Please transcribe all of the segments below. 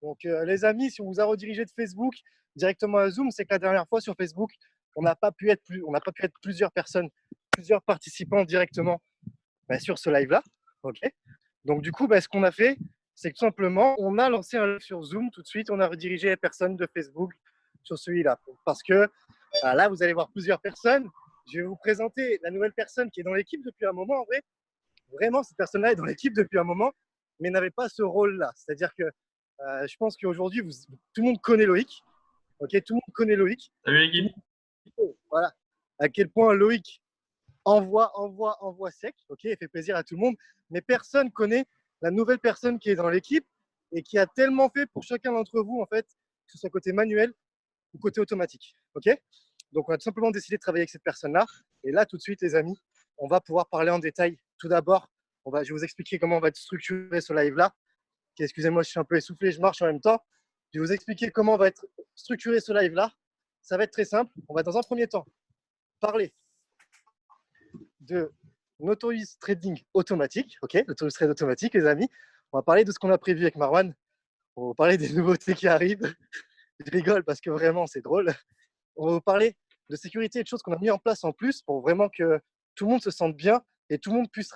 Donc, les amis, si on vous a redirigé de Facebook directement à Zoom, c'est que la dernière fois sur Facebook, on n'a pas pu être plusieurs personnes, plusieurs participants directement sur ce live-là. Ok. Donc, du coup, ce qu'on a fait, c'est que tout simplement, on a lancé un live sur Zoom tout de suite. On a redirigé les personnes de Facebook sur celui-là. Parce que là, vous allez voir plusieurs personnes. Je vais vous présenter la nouvelle personne qui est dans l'équipe depuis un moment. En vrai, vraiment, cette personne-là est dans l'équipe depuis un moment, mais n'avait pas ce rôle-là. C'est-à-dire que je pense qu'aujourd'hui, tout le monde connaît Loïc. Ok, tout le monde connaît Loïc. Salut l'équipe. Voilà. À quel point Loïc envoie sec. Ok, il fait plaisir à tout le monde, mais personne connaît la nouvelle personne qui est dans l'équipe et qui a tellement fait pour chacun d'entre vous, en fait, que ce soit côté manuel ou côté automatique. Ok. Donc, on a tout simplement décidé de travailler avec cette personne-là. Et là, tout de suite, les amis, on va pouvoir parler en détail. Tout d'abord, je vais vous expliquer comment on va structurer ce live-là. Excusez-moi, je suis un peu essoufflé, je marche en même temps. Je vais vous expliquer comment on va être structuré ce live-là. Ça va être très simple. On va dans un premier temps parler de Notorious Trading automatique. Ok, Notorious Trade automatique, les amis. On va parler de ce qu'on a prévu avec Marwan. On va parler des nouveautés qui arrivent. Je rigole parce que vraiment, c'est drôle. On va vous parler de sécurité et de choses qu'on a mis en place en plus pour vraiment que tout le monde se sente bien et tout le monde puisse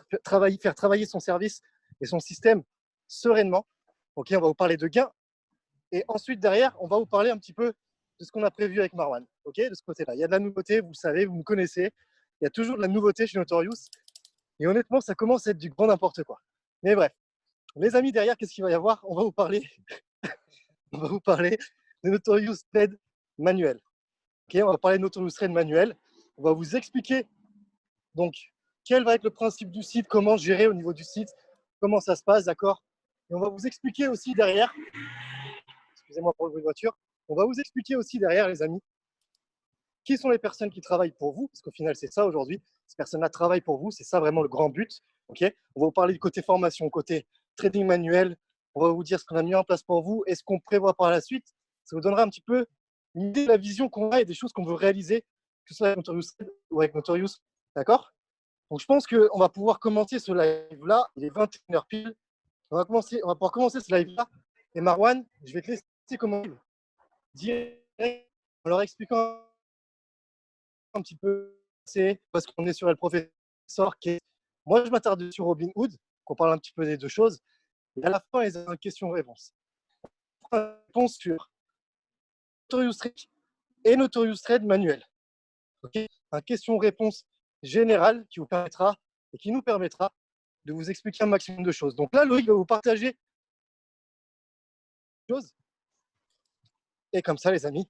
faire travailler son service et son système sereinement. Ok, on va vous parler de gains. Et ensuite, derrière, on va vous parler un petit peu de ce qu'on a prévu avec Marwan. Ok, de ce côté-là. Il y a de la nouveauté, vous le savez, vous me connaissez. Il y a toujours de la nouveauté chez Notorious. Et honnêtement, ça commence à être du grand n'importe quoi. Mais bref, les amis, derrière, qu'est-ce qu'il va y avoir? On va vous parler de Notorious Trade manuel. Okay, on va parler de Notorious Trade manuel. On va vous expliquer donc quel va être le principe du site, comment gérer au niveau du site, comment ça se passe, d'accord? Et on va vous expliquer aussi derrière, excusez-moi pour le bruit de voiture, on va vous expliquer aussi derrière, les amis, qui sont les personnes qui travaillent pour vous, parce qu'au final, c'est ça aujourd'hui. Ces personnes-là travaillent pour vous, c'est ça vraiment le grand but. Okay, on va vous parler du côté formation, côté trading manuel. On va vous dire ce qu'on a mis en place pour vous et ce qu'on prévoit par la suite. Ça vous donnera un petit peu une idée de la vision qu'on a et des choses qu'on veut réaliser, que ce soit avec Notorious ou avec Notorious. D'accord? Donc, je pense qu'on va pouvoir commencer ce live-là. Il est 21h pile. On va pouvoir commencer ce live-là. Et Marwan, je vais te laisser commencer direct en leur expliquant un petit peu, c'est parce qu'on est sur le professeur qui est. Moi, je m'attarde sur Robinhood, qu'on parle un petit peu des deux choses. Et à la fin, ils ont une question-réponse. Réponse sur Notorious Trade et Notorious Trade manuel. Okay, un question-réponse générale qui vous permettra et qui nous permettra de vous expliquer un maximum de choses. Donc là, Loïc va vous partager des choses. Et comme ça, les amis,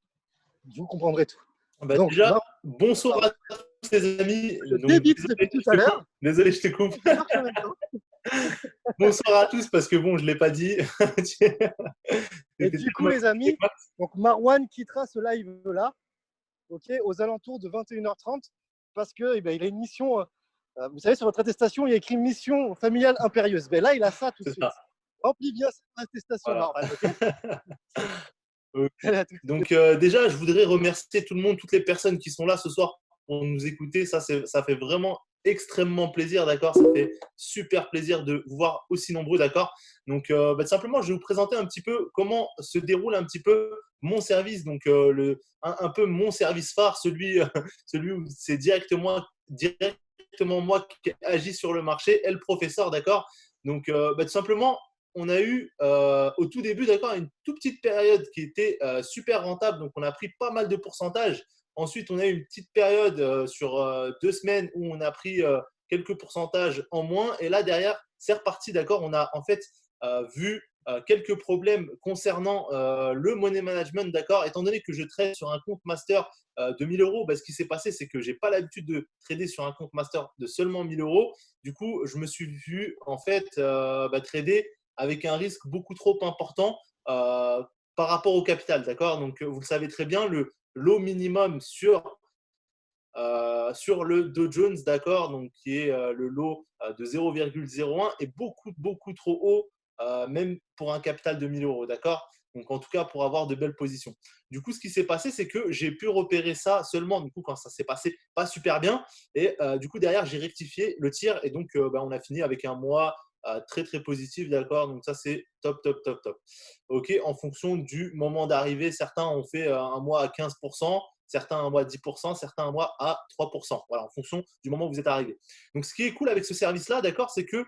vous comprendrez tout. Donc, Déjà, bonsoir à tous les amis. Je débite depuis tout à l'heure. Désolé, je te coupe. Bonsoir à tous parce que bon, je ne l'ai pas dit. Et du coup, les amis, donc Marwan quittera ce live-là, okay, aux alentours de 21h30 parce qu'il il a une mission. Vous savez, sur votre attestation, il y a écrit mission familiale impérieuse. Ben là, il a ça tout de suite. Remplis bien cette attestation, voilà. Marwan. Okay. Donc déjà, je voudrais remercier tout le monde, toutes les personnes qui sont là ce soir pour nous écouter. Ça fait vraiment extrêmement plaisir, d'accord? Ça fait super plaisir de vous voir aussi nombreux, d'accord? Donc tout simplement, je vais vous présenter un petit peu comment se déroule un petit peu mon service, donc un peu mon service phare, celui où c'est directement moi qui agis sur le marché et le professeur, d'accord? Donc tout simplement, on a eu au tout début, d'accord, une toute petite période qui était super rentable. Donc, on a pris pas mal de pourcentages. Ensuite, on a eu une petite période sur 2 semaines où on a pris quelques pourcentages en moins. Et là, derrière, c'est reparti, d'accord. On a en fait vu quelques problèmes concernant le money management, d'accord. Étant donné que je trade sur un compte master de 1000 euros, ce qui s'est passé, c'est que je n'ai pas l'habitude de trader sur un compte master de seulement 1000 euros. Du coup, je me suis vu en fait trader avec un risque beaucoup trop important par rapport au capital, d'accord? Donc, vous le savez très bien, le lot minimum sur le Dow Jones, d'accord, donc qui est le lot de 0,01 est beaucoup trop haut, même pour un capital de 1000 euros, d'accord? Donc, en tout cas, pour avoir de belles positions. Du coup, ce qui s'est passé, c'est que j'ai pu repérer ça seulement, du coup, quand ça s'est passé pas super bien. Et du coup, derrière, j'ai rectifié le tir. Et donc, on a fini avec un mois très, très positif, d'accord? Donc ça, c'est top, top, top, top. OK, en fonction du moment d'arrivée, certains ont fait un mois à 15%, certains un mois à 10%, certains un mois à 3%. Voilà, en fonction du moment où vous êtes arrivé. Donc, ce qui est cool avec ce service-là, d'accord, c'est que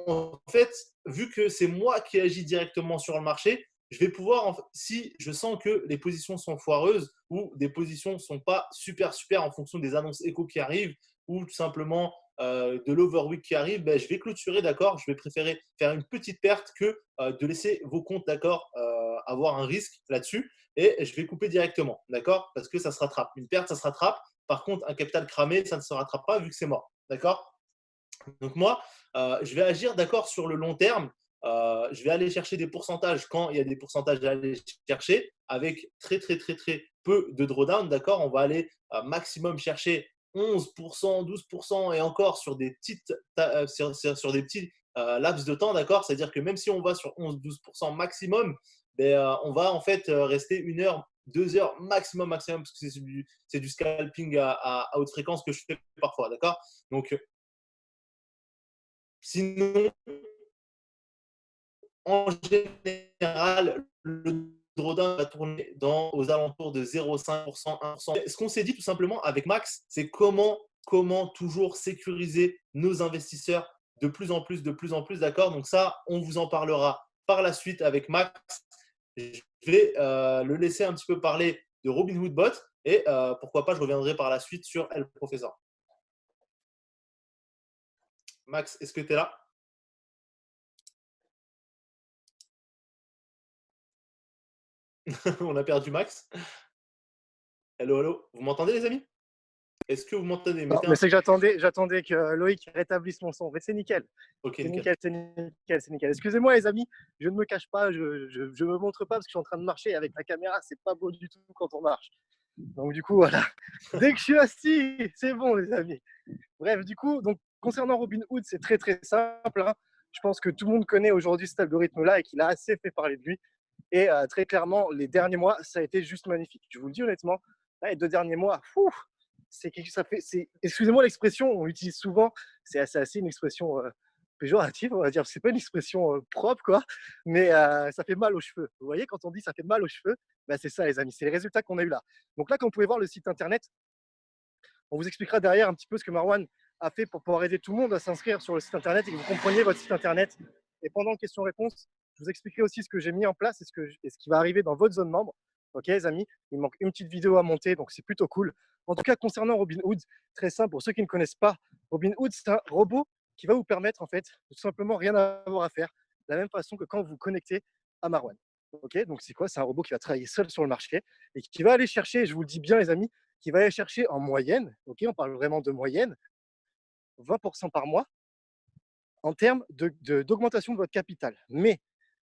en fait, vu que c'est moi qui agis directement sur le marché, je vais pouvoir, si je sens que les positions sont foireuses ou des positions ne sont pas super, super en fonction des annonces éco qui arrivent ou tout simplement de l'overweek qui arrive, ben, je vais clôturer, d'accord. Je vais préférer faire une petite perte que de laisser vos comptes, d'accord, avoir un risque là-dessus et je vais couper directement, d'accord, parce que ça se rattrape. Une perte, ça se rattrape. Par contre, un capital cramé, ça ne se rattrape pas vu que c'est mort, d'accord. Donc moi, je vais agir d'accord sur le long terme. Je vais aller chercher des pourcentages quand il y a des pourcentages à aller chercher avec très, très, très, très peu de drawdown. D'accord. On va aller maximum chercher 11%, 12% et encore sur des sur des petits laps de temps. D'accord. C'est-à-dire que même si on va sur 11-12% maximum, ben, on va en fait rester 1 heure, 2 heures maximum, maximum, parce que c'est du scalping à haute fréquence que je fais parfois. D'accord. Donc, sinon, en général, le drawdown va tourner aux alentours de 0,5%, 1%. Ce qu'on s'est dit tout simplement avec Max, c'est comment toujours sécuriser nos investisseurs de plus en plus, de plus en plus, d'accord. Donc ça, on vous en parlera par la suite avec Max. Je vais le laisser un petit peu parler de Robinhood Bot et pourquoi pas, je reviendrai par la suite sur El Professeur. Max, est-ce que tu es là? On a perdu Max. Hello, hello. Vous m'entendez, les amis? Est-ce que vous m'entendez? Non, Mettez mais un. c'est que j'attendais que Loïc rétablisse mon son. Mais c'est nickel. Ok, C'est nickel. nickel, c'est nickel, c'est nickel. Excusez-moi, les amis, je ne me cache pas, je ne me montre pas parce que je suis en train de marcher avec la caméra. C'est pas beau du tout quand on marche. Donc, du coup, voilà. Dès que je suis assis, c'est bon, les amis. Bref, du coup, donc, concernant Robinhood, c'est très, très simple. Hein. Je pense que tout le monde connaît aujourd'hui cet algorithme-là et qu'il a assez fait parler de lui. Et très clairement, les derniers mois, ça a été juste magnifique. Je vous le dis honnêtement, là, les 2 derniers mois, ça fait, excusez-moi l'expression, on l'utilise souvent, c'est assez une expression péjorative, on va dire. C'est pas une expression propre, quoi, mais ça fait mal aux cheveux. Vous voyez, quand on dit ça fait mal aux cheveux, bah, c'est ça, les amis, c'est les résultats qu'on a eu là. Donc là, quand vous pouvez voir le site internet, on vous expliquera derrière un petit peu ce que Marwan a fait pour pouvoir aider tout le monde à s'inscrire sur le site internet et que vous compreniez votre site internet. Et pendant question-réponse, je vous expliquerai aussi ce que j'ai mis en place et ce qui va arriver dans votre zone membre. Ok, les amis, il manque une petite vidéo à monter, donc c'est plutôt cool. En tout cas, concernant Robinhood, très simple, pour ceux qui ne connaissent pas, Robinhood, c'est un robot qui va vous permettre en fait de tout simplement rien avoir à faire, de la même façon que quand vous vous connectez à Marwan. Ok, donc c'est quoi? C'est un robot qui va travailler seul sur le marché et qui va aller chercher, je vous le dis bien les amis, qui va aller chercher en moyenne, ok, on parle vraiment de moyenne, 20% par mois en termes d'augmentation de votre capital. Mais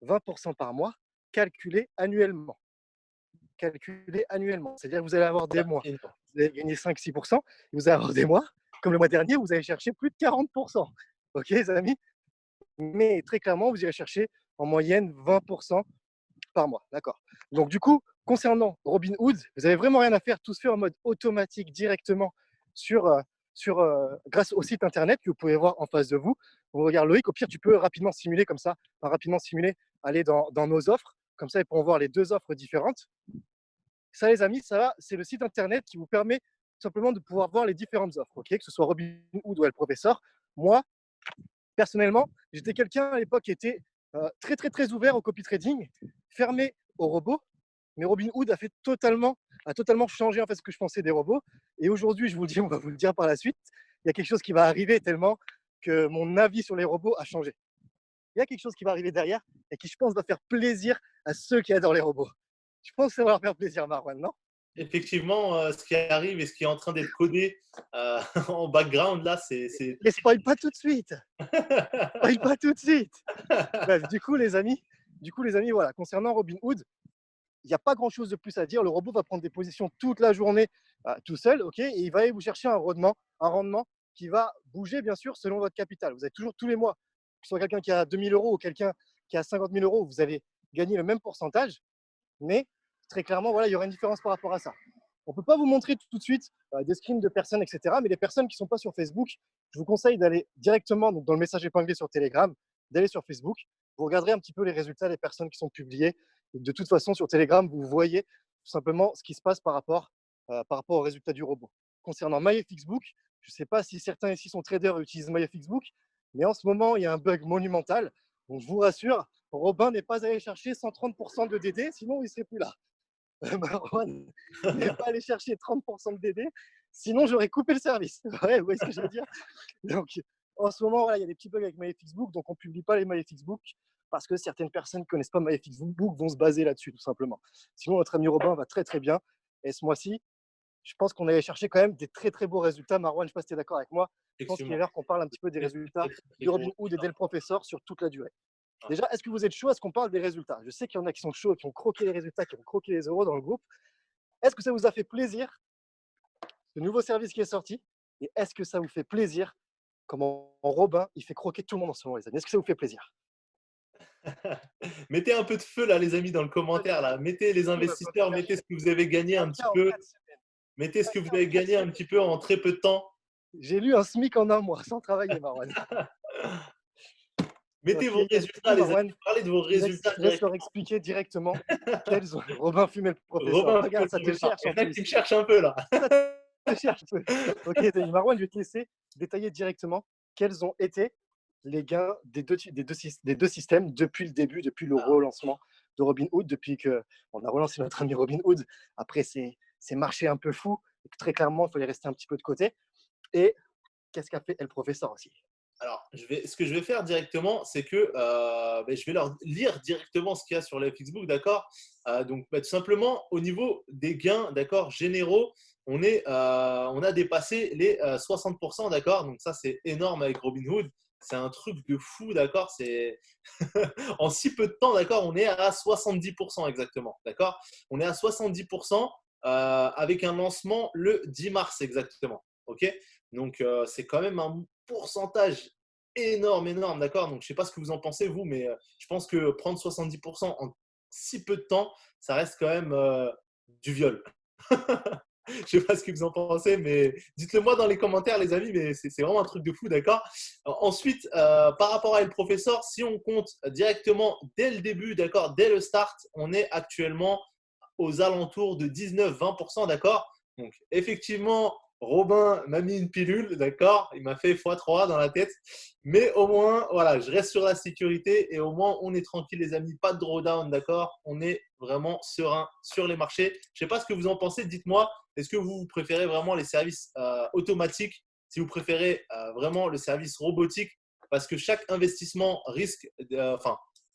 20% par mois calculé annuellement. Calculé annuellement. C'est-à-dire que vous allez avoir des mois, Énorme. vous allez gagner 5-6%, et vous allez avoir des mois, comme le mois dernier, vous allez chercher plus de 40%. Ok, les amis? Mais très clairement, vous irez chercher en moyenne 20% par mois. D'accord. Donc, du coup, concernant Robinhood, vous n'avez vraiment rien à faire. Tout se fait en mode automatique directement sur, grâce au site internet que vous pouvez voir en face de vous. Vous regardez Loïc, au pire, tu peux rapidement simuler comme ça, rapidement simuler, aller dans nos offres. Comme ça, ils pourront voir les deux offres différentes. Ça, les amis, ça, c'est le site internet qui vous permet tout simplement de pouvoir voir les différentes offres, ok, que ce soit Robinhood ou El Professeur. Moi, personnellement, j'étais quelqu'un à l'époque qui était très, très, très ouvert au copy trading, fermé aux robots. Mais Robinhood a totalement changé en fait ce que je pensais des robots. Et aujourd'hui, je vous le dis, on va vous le dire par la suite, il y a quelque chose qui va arriver tellement que mon avis sur les robots a changé. Il y a quelque chose qui va arriver derrière et qui, je pense, va faire plaisir à ceux qui adorent les robots. Je pense que ça va leur faire plaisir, Marwan, non? Effectivement, ce qui arrive et ce qui est en train d'être codé en background, là, c'est. Mais spoil pas tout de suite. Spoil pas tout de suite. Bref, du coup, les amis, voilà, concernant Robinhood, il n'y a pas grand-chose de plus à dire. Le robot va prendre des positions toute la journée tout seul, ok, et il va aller vous chercher un rendement qui va bouger, bien sûr, selon votre capital. Vous avez toujours tous les mois, que ce soit quelqu'un qui a 2000 euros ou quelqu'un qui a 50 000 euros, vous allez gagner le même pourcentage, mais très clairement, voilà, il y aura une différence par rapport à ça. On ne peut pas vous montrer tout de suite des screens de personnes, etc. Mais les personnes qui ne sont pas sur Facebook, je vous conseille d'aller directement donc, dans le message épinglé sur Telegram, d'aller sur Facebook. Vous regarderez un petit peu les résultats des personnes qui sont publiées. Et de toute façon, sur Telegram, vous voyez tout simplement ce qui se passe par rapport aux résultats du robot. Concernant MyFXBook, je ne sais pas si certains ici sont traders et utilisent MyFXBook, mais en ce moment, il y a un bug monumental. Donc, je vous rassure, Robin n'est pas allé chercher 130% de DD, sinon il ne serait plus là. Marwan n'est pas allé chercher 30% de DD, sinon j'aurais coupé le service. Ouais, vous voyez ce que je veux dire? Donc, en ce moment, voilà, il y a des petits bugs avec MyFXBook, donc on ne publie pas les MyFXBook parce que certaines personnes qui ne connaissent pas MyFXBook vont se baser là-dessus, tout simplement. Sinon, notre ami Robin va très très bien. Et ce mois-ci, je pense qu'on allait chercher quand même des très très beaux résultats. Marwan, je ne sais pas si tu es d'accord avec moi. Je pense qu'il est l'heure qu'on parle un petit peu des résultats du Robinhood et d'El Professeur sur toute la durée. Déjà, est-ce que vous êtes chaud à ce qu'on parle des résultats? Je sais qu'il y en a qui sont chauds, qui ont croqué les résultats, qui ont croqué les euros dans le groupe. Est-ce que ça vous a fait plaisir, ce nouveau service qui est sorti? Et est-ce que ça vous fait plaisir comment Robin, il fait croquer tout le monde en ce moment, les amis? Est-ce que ça vous fait plaisir? Mettez un peu de feu là, les amis, dans le commentaire. Là. Mettez les investisseurs, mettez ce que vous avez gagné un petit peu. Mettez ce que vous avez gagné un petit peu en très peu de temps. J'ai lu un SMIC en un mois, sans travailler, Marwan. Mettez vos résultats, les amis. Parlez de vos résultats. Je laisse leur expliquer directement quels ont Robin Fumé le professeur. Robin, regarde, ça te cherche. Il y en a qui me cherchent un peu là. Ça te cherche un peu. Ok, Marwan, je vais te laisser détailler directement quels ont été les gains des deux systèmes depuis le début, depuis le relancement de Robinhood, depuis qu'on a relancé notre ami Robinhood. Après, c'est marché un peu fou. Très clairement, il fallait rester un petit peu de côté. Et qu'est-ce qu'a fait El Professeur aussi? Alors, ce que je vais faire directement, c'est que je vais leur lire directement ce qu'il y a sur les FXbook, d'accord. Donc, tout simplement, au niveau des gains, d'accord, généraux, on a dépassé les 60%, d'accord. Donc, ça, c'est énorme avec Robinhood. C'est un truc de fou, d'accord. C'est en si peu de temps, d'accord, on est à 70% exactement, d'accord. On est à 70% avec un lancement le 10 mars exactement, ok. Donc, c'est quand même un pourcentage énorme, d'accord. Donc, je ne sais pas ce que vous en pensez, vous, mais je pense que prendre 70% en si peu de temps, ça reste quand même du viol. Je ne sais pas ce que vous en pensez, mais dites-le moi dans les commentaires, les amis, mais c'est vraiment un truc de fou, d'accord. Ensuite, par rapport à El Professeur, si on compte directement dès le début, d'accord, dès le start, on est actuellement aux alentours de 19-20%, d'accord. Donc, effectivement, Robin m'a mis une pilule, d'accord. Il m'a fait x3 dans la tête. Mais au moins, voilà, je reste sur la sécurité et au moins, on est tranquille, les amis. Pas de drawdown, d'accord. On est vraiment serein sur les marchés. Je ne sais pas ce que vous en pensez. Dites-moi, est-ce que vous préférez vraiment les services automatiques? Si vous préférez vraiment le service robotique, parce que chaque investissement risque,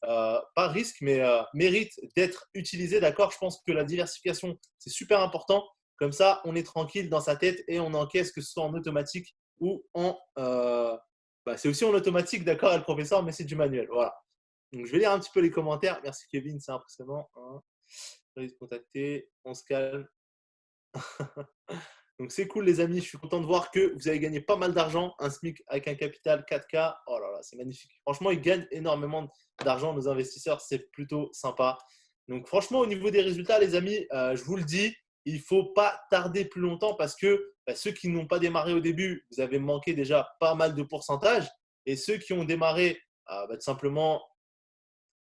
pas risque, mais mérite d'être utilisé, d'accord. Je pense que la diversification, c'est super important. Comme ça, on est tranquille dans sa tête et on encaisse, que ce soit en automatique ou en… c'est aussi en automatique, d'accord, le professeur, mais c'est du manuel. Voilà. Donc, je vais lire un petit peu les commentaires. Merci Kevin, c'est impressionnant. Je vais se contacter. On se calme. Donc, c'est cool, les amis. Je suis content de voir que vous avez gagné pas mal d'argent. Un SMIC avec un capital 4K. Oh là là, c'est magnifique. Franchement, ils gagnent énormément d'argent, nos investisseurs. C'est plutôt sympa. Donc, franchement, au niveau des résultats, les amis, je vous le dis, il ne faut pas tarder plus longtemps parce que ceux qui n'ont pas démarré au début, vous avez manqué déjà pas mal de pourcentage. Et ceux qui ont démarré tout simplement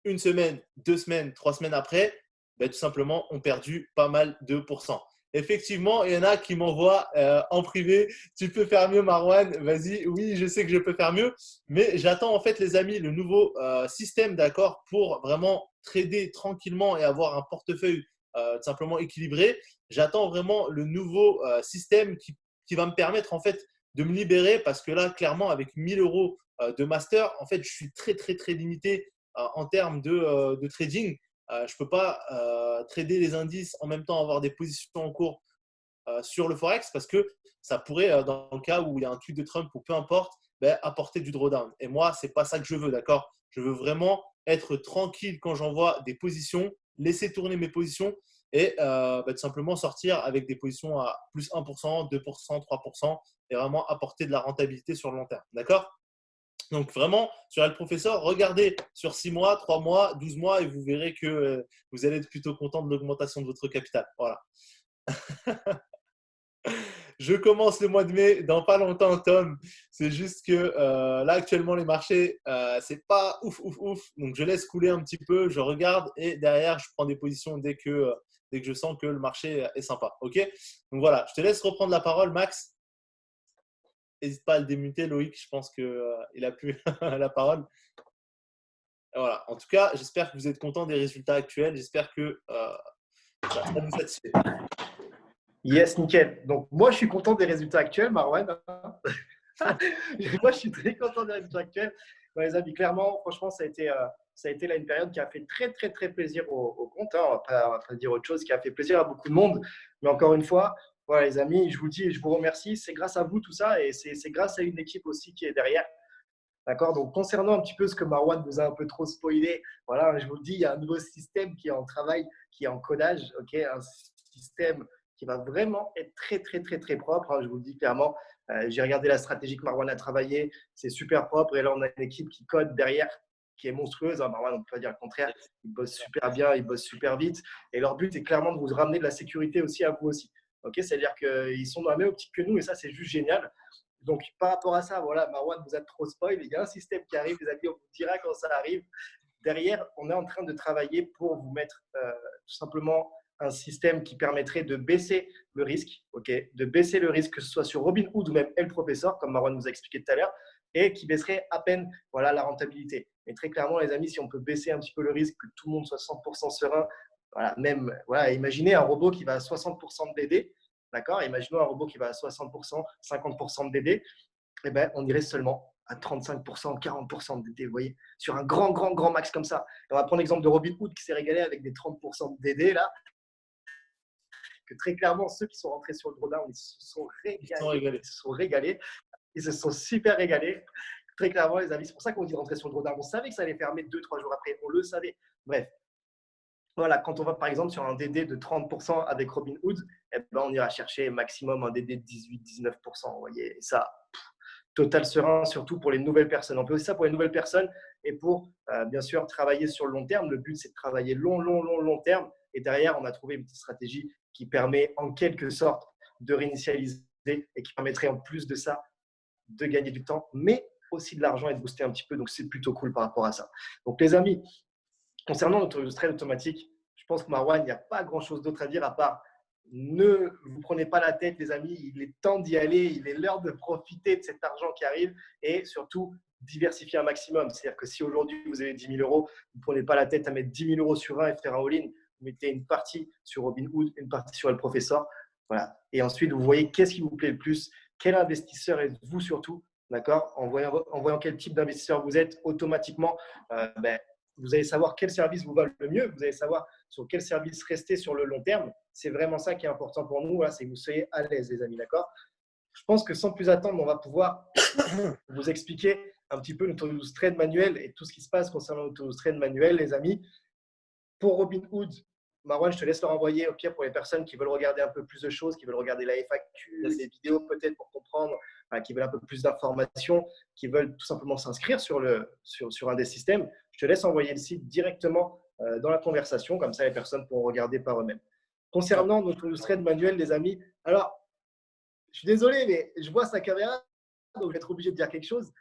une semaine, 2 semaines, 3 semaines après, tout simplement ont perdu pas mal de pourcents. Effectivement, il y en a qui m'envoient en privé, tu peux faire mieux Marwan, vas-y, oui, je sais que je peux faire mieux, mais j'attends en fait les amis le nouveau système, d'accord, pour vraiment trader tranquillement et avoir un portefeuille tout simplement équilibré. J'attends vraiment le nouveau système qui va me permettre en fait de me libérer parce que là, clairement, avec 1 000 € de master, en fait, je suis très, très, très limité en termes de trading. Je ne peux pas trader les indices en même temps avoir des positions en cours sur le Forex parce que ça pourrait, dans le cas où il y a un tweet de Trump ou peu importe, apporter du drawdown. Et moi, ce n'est pas ça que je veux, d'accord. Je veux vraiment être tranquille quand j'envoie des positions, laisser tourner mes positions et tout simplement sortir avec des positions à plus 1%, 2%, 3% et vraiment apporter de la rentabilité sur le long terme. D'accord. Donc vraiment, sur El Professeur, regardez sur 6 mois, 3 mois, 12 mois et vous verrez que vous allez être plutôt content de l'augmentation de votre capital. Voilà. Je commence le mois de mai dans pas longtemps, Tom. C'est juste que là, actuellement, les marchés, c'est pas ouf, ouf, ouf. Donc, je laisse couler un petit peu, je regarde et derrière, je prends des positions dès que je sens que le marché est sympa. OK? Donc, voilà, je te laisse reprendre la parole, Max. N'hésite pas à le démuter, Loïc. Je pense qu'il a plus la parole. Et voilà. En tout cas, j'espère que vous êtes content des résultats actuels. J'espère que ça vous satisfait. Yes, nickel. Donc, moi, je suis content des résultats actuels, Marwan. Moi, je suis très content des résultats actuels. Bon, les amis, clairement, franchement, ça a été là une période qui a fait très, très, très plaisir au compte. Hein. On va pas dire autre chose, qui a fait plaisir à beaucoup de monde. Mais encore une fois, voilà, les amis, je vous dis et je vous remercie. C'est grâce à vous tout ça et c'est grâce à une équipe aussi qui est derrière. D'accord. Donc, concernant un petit peu ce que Marwan vous a un peu trop spoilé, voilà, je vous le dis, il y a un nouveau système qui est en travail, qui est en codage. OK, un système qui va vraiment être très, très, très, très propre. Hein, je vous le dis clairement. J'ai regardé la stratégie que Marwan a travaillée. C'est super propre. Et là, on a une équipe qui code derrière, qui est monstrueuse. Hein, Marwan, on ne peut pas dire le contraire. Ils bossent super bien, ils bossent super vite. Et leur but est clairement de vous ramener de la sécurité aussi à vous aussi. OK, c'est-à-dire qu'ils sont dans la même optique que nous. Et ça, c'est juste génial. Donc, par rapport à ça, voilà, Marwan vous a trop spoil. Il y a un système qui arrive, les amis, on vous dira quand ça arrive. Derrière, on est en train de travailler pour vous mettre tout simplement un système qui permettrait de baisser le risque, de baisser le risque, que ce soit sur Robinhood ou même El Professeur, comme Marwan nous a expliqué tout à l'heure, et qui baisserait à peine voilà, la rentabilité. Mais très clairement, les amis, si on peut baisser un petit peu le risque, que tout le monde soit 100% serein, voilà, même, voilà, imaginez un robot qui va à 60% de DD, d'accord? Imaginons un robot qui va à 60%, 50% de DD, eh ben, on irait seulement à 35%, 40% de DD, vous voyez, sur un grand, grand, grand max comme ça. Et on va prendre l'exemple de Robinhood qui s'est régalé avec des 30% de DD, là, que très clairement, ceux qui sont rentrés sur le drawdown, ils se sont régalés. Ils se sont régalés. Ils se sont super régalés. Très clairement, les amis, c'est pour ça qu'on dit rentrer sur le drawdown. On savait que ça allait fermer 2-3 jours après. On le savait. Bref. Voilà, quand on va par exemple sur un DD de 30% avec Robinhood, eh ben, on ira chercher maximum un DD de 18-19%. Vous voyez, et ça, total serein, surtout pour les nouvelles personnes. On peut aussi ça pour les nouvelles personnes et pour, bien sûr, travailler sur le long terme. Le but, c'est de travailler long terme. Et derrière, on a trouvé une petite stratégie qui permet en quelque sorte de réinitialiser et qui permettrait en plus de ça de gagner du temps, mais aussi de l'argent et de booster un petit peu. Donc, c'est plutôt cool par rapport à ça. Donc, les amis, concernant notre trade automatique, je pense que Marwan, il n'y a pas grand-chose d'autre à dire à part ne vous prenez pas la tête, les amis. Il est temps d'y aller. Il est l'heure de profiter de cet argent qui arrive et surtout diversifier un maximum. C'est-à-dire que si aujourd'hui vous avez 10 000 euros, vous ne prenez pas la tête à mettre 10 000 euros sur un et faire un all-in. Vous mettez une partie sur Robinhood, une partie sur El Professeur. Voilà. Et ensuite, vous voyez qu'est-ce qui vous plaît le plus, quel investisseur êtes-vous surtout. D'accord, en voyant quel type d'investisseur vous êtes, automatiquement, vous allez savoir quel service vous va le mieux, vous allez savoir sur quel service rester sur le long terme. C'est vraiment ça qui est important pour nous, c'est que vous soyez à l'aise, les amis, d'accord? Je pense que sans plus attendre, on va pouvoir vous expliquer un petit peu notre trade manuel et tout ce qui se passe concernant notre trade manuel, les amis. Pour Robinhood, Marwan, je te laisse leur envoyer au pire pour les personnes qui veulent regarder un peu plus de choses, qui veulent regarder la FAQ, les vidéos peut-être pour comprendre, qui veulent un peu plus d'informations, qui veulent tout simplement s'inscrire sur un des systèmes. Je te laisse envoyer le site directement dans la conversation, comme ça les personnes pourront regarder par eux-mêmes. Concernant notre trade manuel, les amis, alors, je suis désolé, mais je vois sa caméra, donc je vais être obligé de dire quelque chose.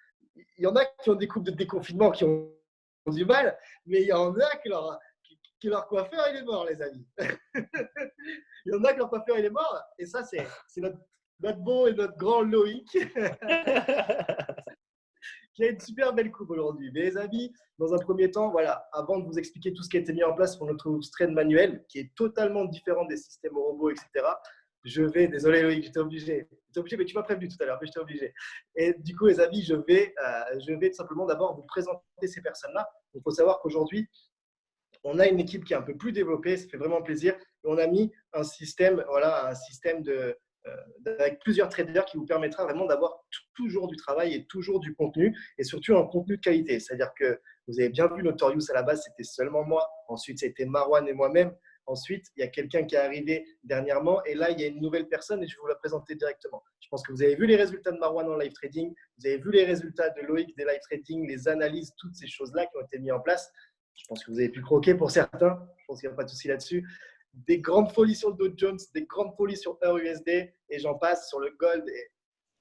Il y en a qui ont des coupes de déconfinement qui ont du mal, mais il y en a que leur coiffeur, il est mort, les amis. Il y en a que leur coiffeur, il est mort. Et ça, c'est notre beau et notre grand Loïc qui a une super belle coupe aujourd'hui. Mais les amis, dans un premier temps, voilà, avant de vous expliquer tout ce qui a été mis en place pour notre trade manuel, qui est totalement différent des systèmes robots, etc., désolé Loïc, j'étais obligé, mais tu m'as prévenu tout à l'heure, mais j'étais obligé. Et du coup, les amis, je vais tout simplement d'abord vous présenter ces personnes-là. Il faut savoir qu'aujourd'hui, on a une équipe qui est un peu plus développée, ça fait vraiment plaisir. Et on a mis un système, avec plusieurs traders qui vous permettra vraiment d'avoir toujours du travail et toujours du contenu et surtout un contenu de qualité. C'est-à-dire que vous avez bien vu Notorious à la base, c'était seulement moi. Ensuite, c'était Marwan et moi-même. Ensuite, il y a quelqu'un qui est arrivé dernièrement et là, il y a une nouvelle personne et je vais vous la présenter directement. Je pense que vous avez vu les résultats de Marwan en live trading, vous avez vu les résultats de Loïc des live trading, les analyses, toutes ces choses-là qui ont été mises en place. Je pense que vous avez pu croquer pour certains. Je pense qu'il n'y a pas de souci là-dessus. des grandes folies sur le Dow Jones, des grandes folies sur EURUSD et j'en passe sur le gold. Et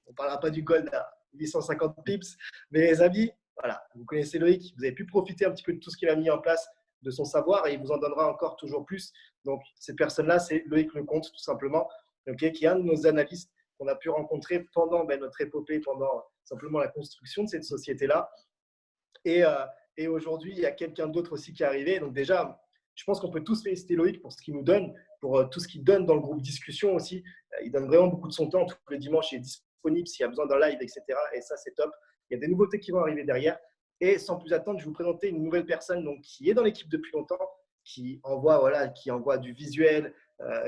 on ne parlera pas du gold à 850 pips. Mais les amis, voilà, vous connaissez Loïc, vous avez pu profiter un petit peu de tout ce qu'il a mis en place, de son savoir et il vous en donnera encore toujours plus. Donc, cette personne-là, c'est Loïc Lecomte, tout simplement, okay, qui est un de nos analystes qu'on a pu rencontrer pendant notre épopée, pendant simplement la construction de cette société-là. Et aujourd'hui, il y a quelqu'un d'autre aussi qui est arrivé. Donc déjà, je pense qu'on peut tous féliciter Loïc pour ce qu'il nous donne, pour tout ce qu'il donne dans le groupe discussion aussi. Il donne vraiment beaucoup de son temps. Tous les dimanches, il est disponible s'il y a besoin d'un live, etc. Et ça, c'est top. Il y a des nouveautés qui vont arriver derrière. Et sans plus attendre, je vais vous présenter une nouvelle personne donc, qui est dans l'équipe depuis longtemps, qui envoie du visuel,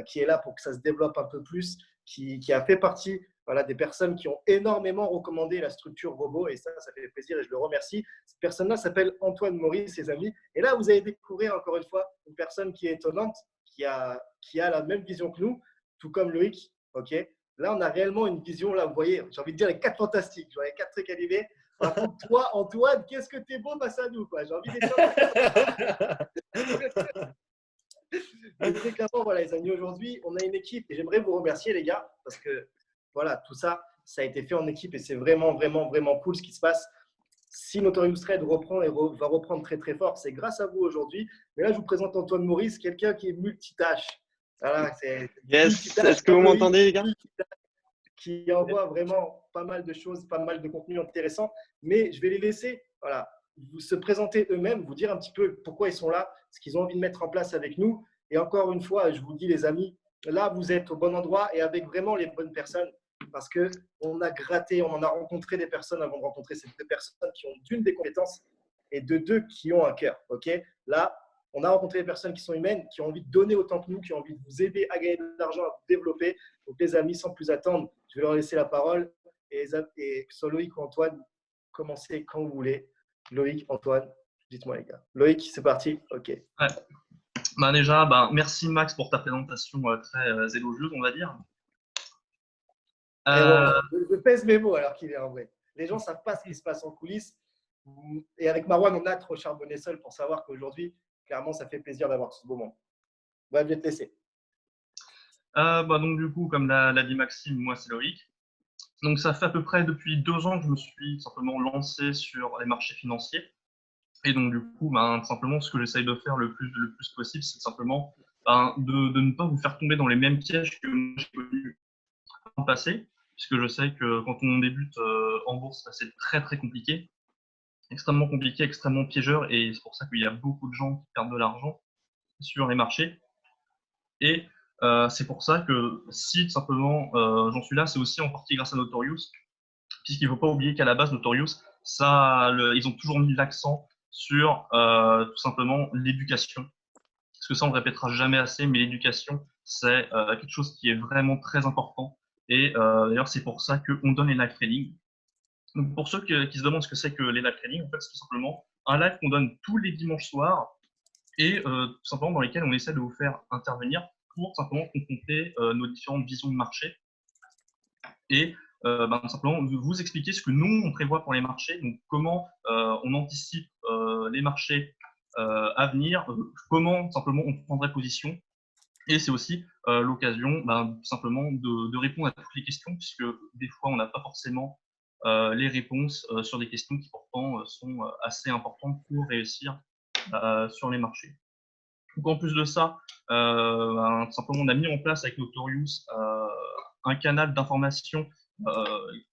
qui est là pour que ça se développe un peu plus, qui a fait partie des personnes qui ont énormément recommandé la structure robot. Et ça fait plaisir et je le remercie. Cette personne-là s'appelle Antoine Maurice, ses amis. Et là, vous allez découvrir encore une fois une personne qui est étonnante, qui a la même vision que nous, tout comme Loïc. Okay, là, on a réellement une vision. Là, vous voyez, j'ai envie de dire les 4 fantastiques. J'aurais les 4 trucs animés. Par contre, toi, Antoine, qu'est-ce que t'es beau face à nous, quoi. J'ai envie d'être. Mais très clairement, voilà, les amis, aujourd'hui, on a une équipe et j'aimerais vous remercier, les gars, parce que voilà, tout ça, ça a été fait en équipe et c'est vraiment, vraiment, vraiment cool ce qui se passe. Si Notorious Trade reprend et va reprendre très, très fort, c'est grâce à vous aujourd'hui. Mais là, je vous présente Antoine Maurice, quelqu'un qui est multitâche. Voilà, c'est yes. Est-ce que vous m'entendez, les gars? Qui envoie vraiment pas mal de choses, pas mal de contenu intéressant. Mais je vais les laisser se présenter eux-mêmes, vous dire un petit peu pourquoi ils sont là, ce qu'ils ont envie de mettre en place avec nous. Et encore une fois, je vous dis, les amis, là, vous êtes au bon endroit et avec vraiment les bonnes personnes. Parce qu'on a gratté, on en a rencontré des personnes avant de rencontrer ces deux personnes qui ont d'une des compétences et de deux qui ont un cœur. Okay, là, on a rencontré des personnes qui sont humaines, qui ont envie de donner autant que nous, qui ont envie de vous aider à gagner de l'argent, à vous développer. Donc, les amis, sans plus attendre, je vais leur laisser la parole. Et soit Loïc ou Antoine, commencez quand vous voulez. Loïc, Antoine, dites-moi les gars. Loïc, c'est parti. OK. Ouais. Déjà, merci Max pour ta présentation très élogieuse, on va dire. Je pèse mes mots alors qu'il est en vrai. Les gens ne savent pas ce qui se passe en coulisses. Et avec Marwan, on a trop charbonné seul pour savoir qu'aujourd'hui, clairement, ça fait plaisir d'avoir ce moment. Je vais te laisser. Donc, du coup, comme l'a dit Maxime, moi, c'est Loïc. Donc, ça fait à peu près depuis 2 ans que je me suis simplement lancé sur les marchés financiers. Et donc, du coup, tout simplement, ce que j'essaye de faire le plus possible, c'est simplement de ne pas vous faire tomber dans les mêmes pièges que j'ai connus dans le passé, puisque je sais que quand on débute en bourse, c'est très, très compliqué, extrêmement piégeur, et c'est pour ça qu'il y a beaucoup de gens qui perdent de l'argent sur les marchés. Et c'est pour ça que si, tout simplement, j'en suis là, c'est aussi en partie grâce à Notorious, puisqu'il ne faut pas oublier qu'à la base, Notorious, ils ont toujours mis l'accent sur tout simplement l'éducation. Parce que ça, on ne le répétera jamais assez, mais l'éducation, c'est quelque chose qui est vraiment très important. Et d'ailleurs, c'est pour ça qu'on donne les live trading. Donc, pour ceux qui se demandent ce que c'est que les live trading, en fait, c'est tout simplement un live qu'on donne tous les dimanches soirs et tout simplement dans lesquels on essaie de vous faire intervenir pour simplement confronter nos différentes visions de marché et tout simplement vous expliquer ce que nous, on prévoit pour les marchés, donc comment on anticipe les marchés à venir, comment simplement on prendrait position. Et c'est aussi l'occasion simplement de répondre à toutes les questions, puisque des fois, on n'a pas forcément les réponses sur des questions qui pourtant sont assez importantes pour réussir sur les marchés. Donc, en plus de ça, simplement, on a mis en place avec Notorious un canal d'information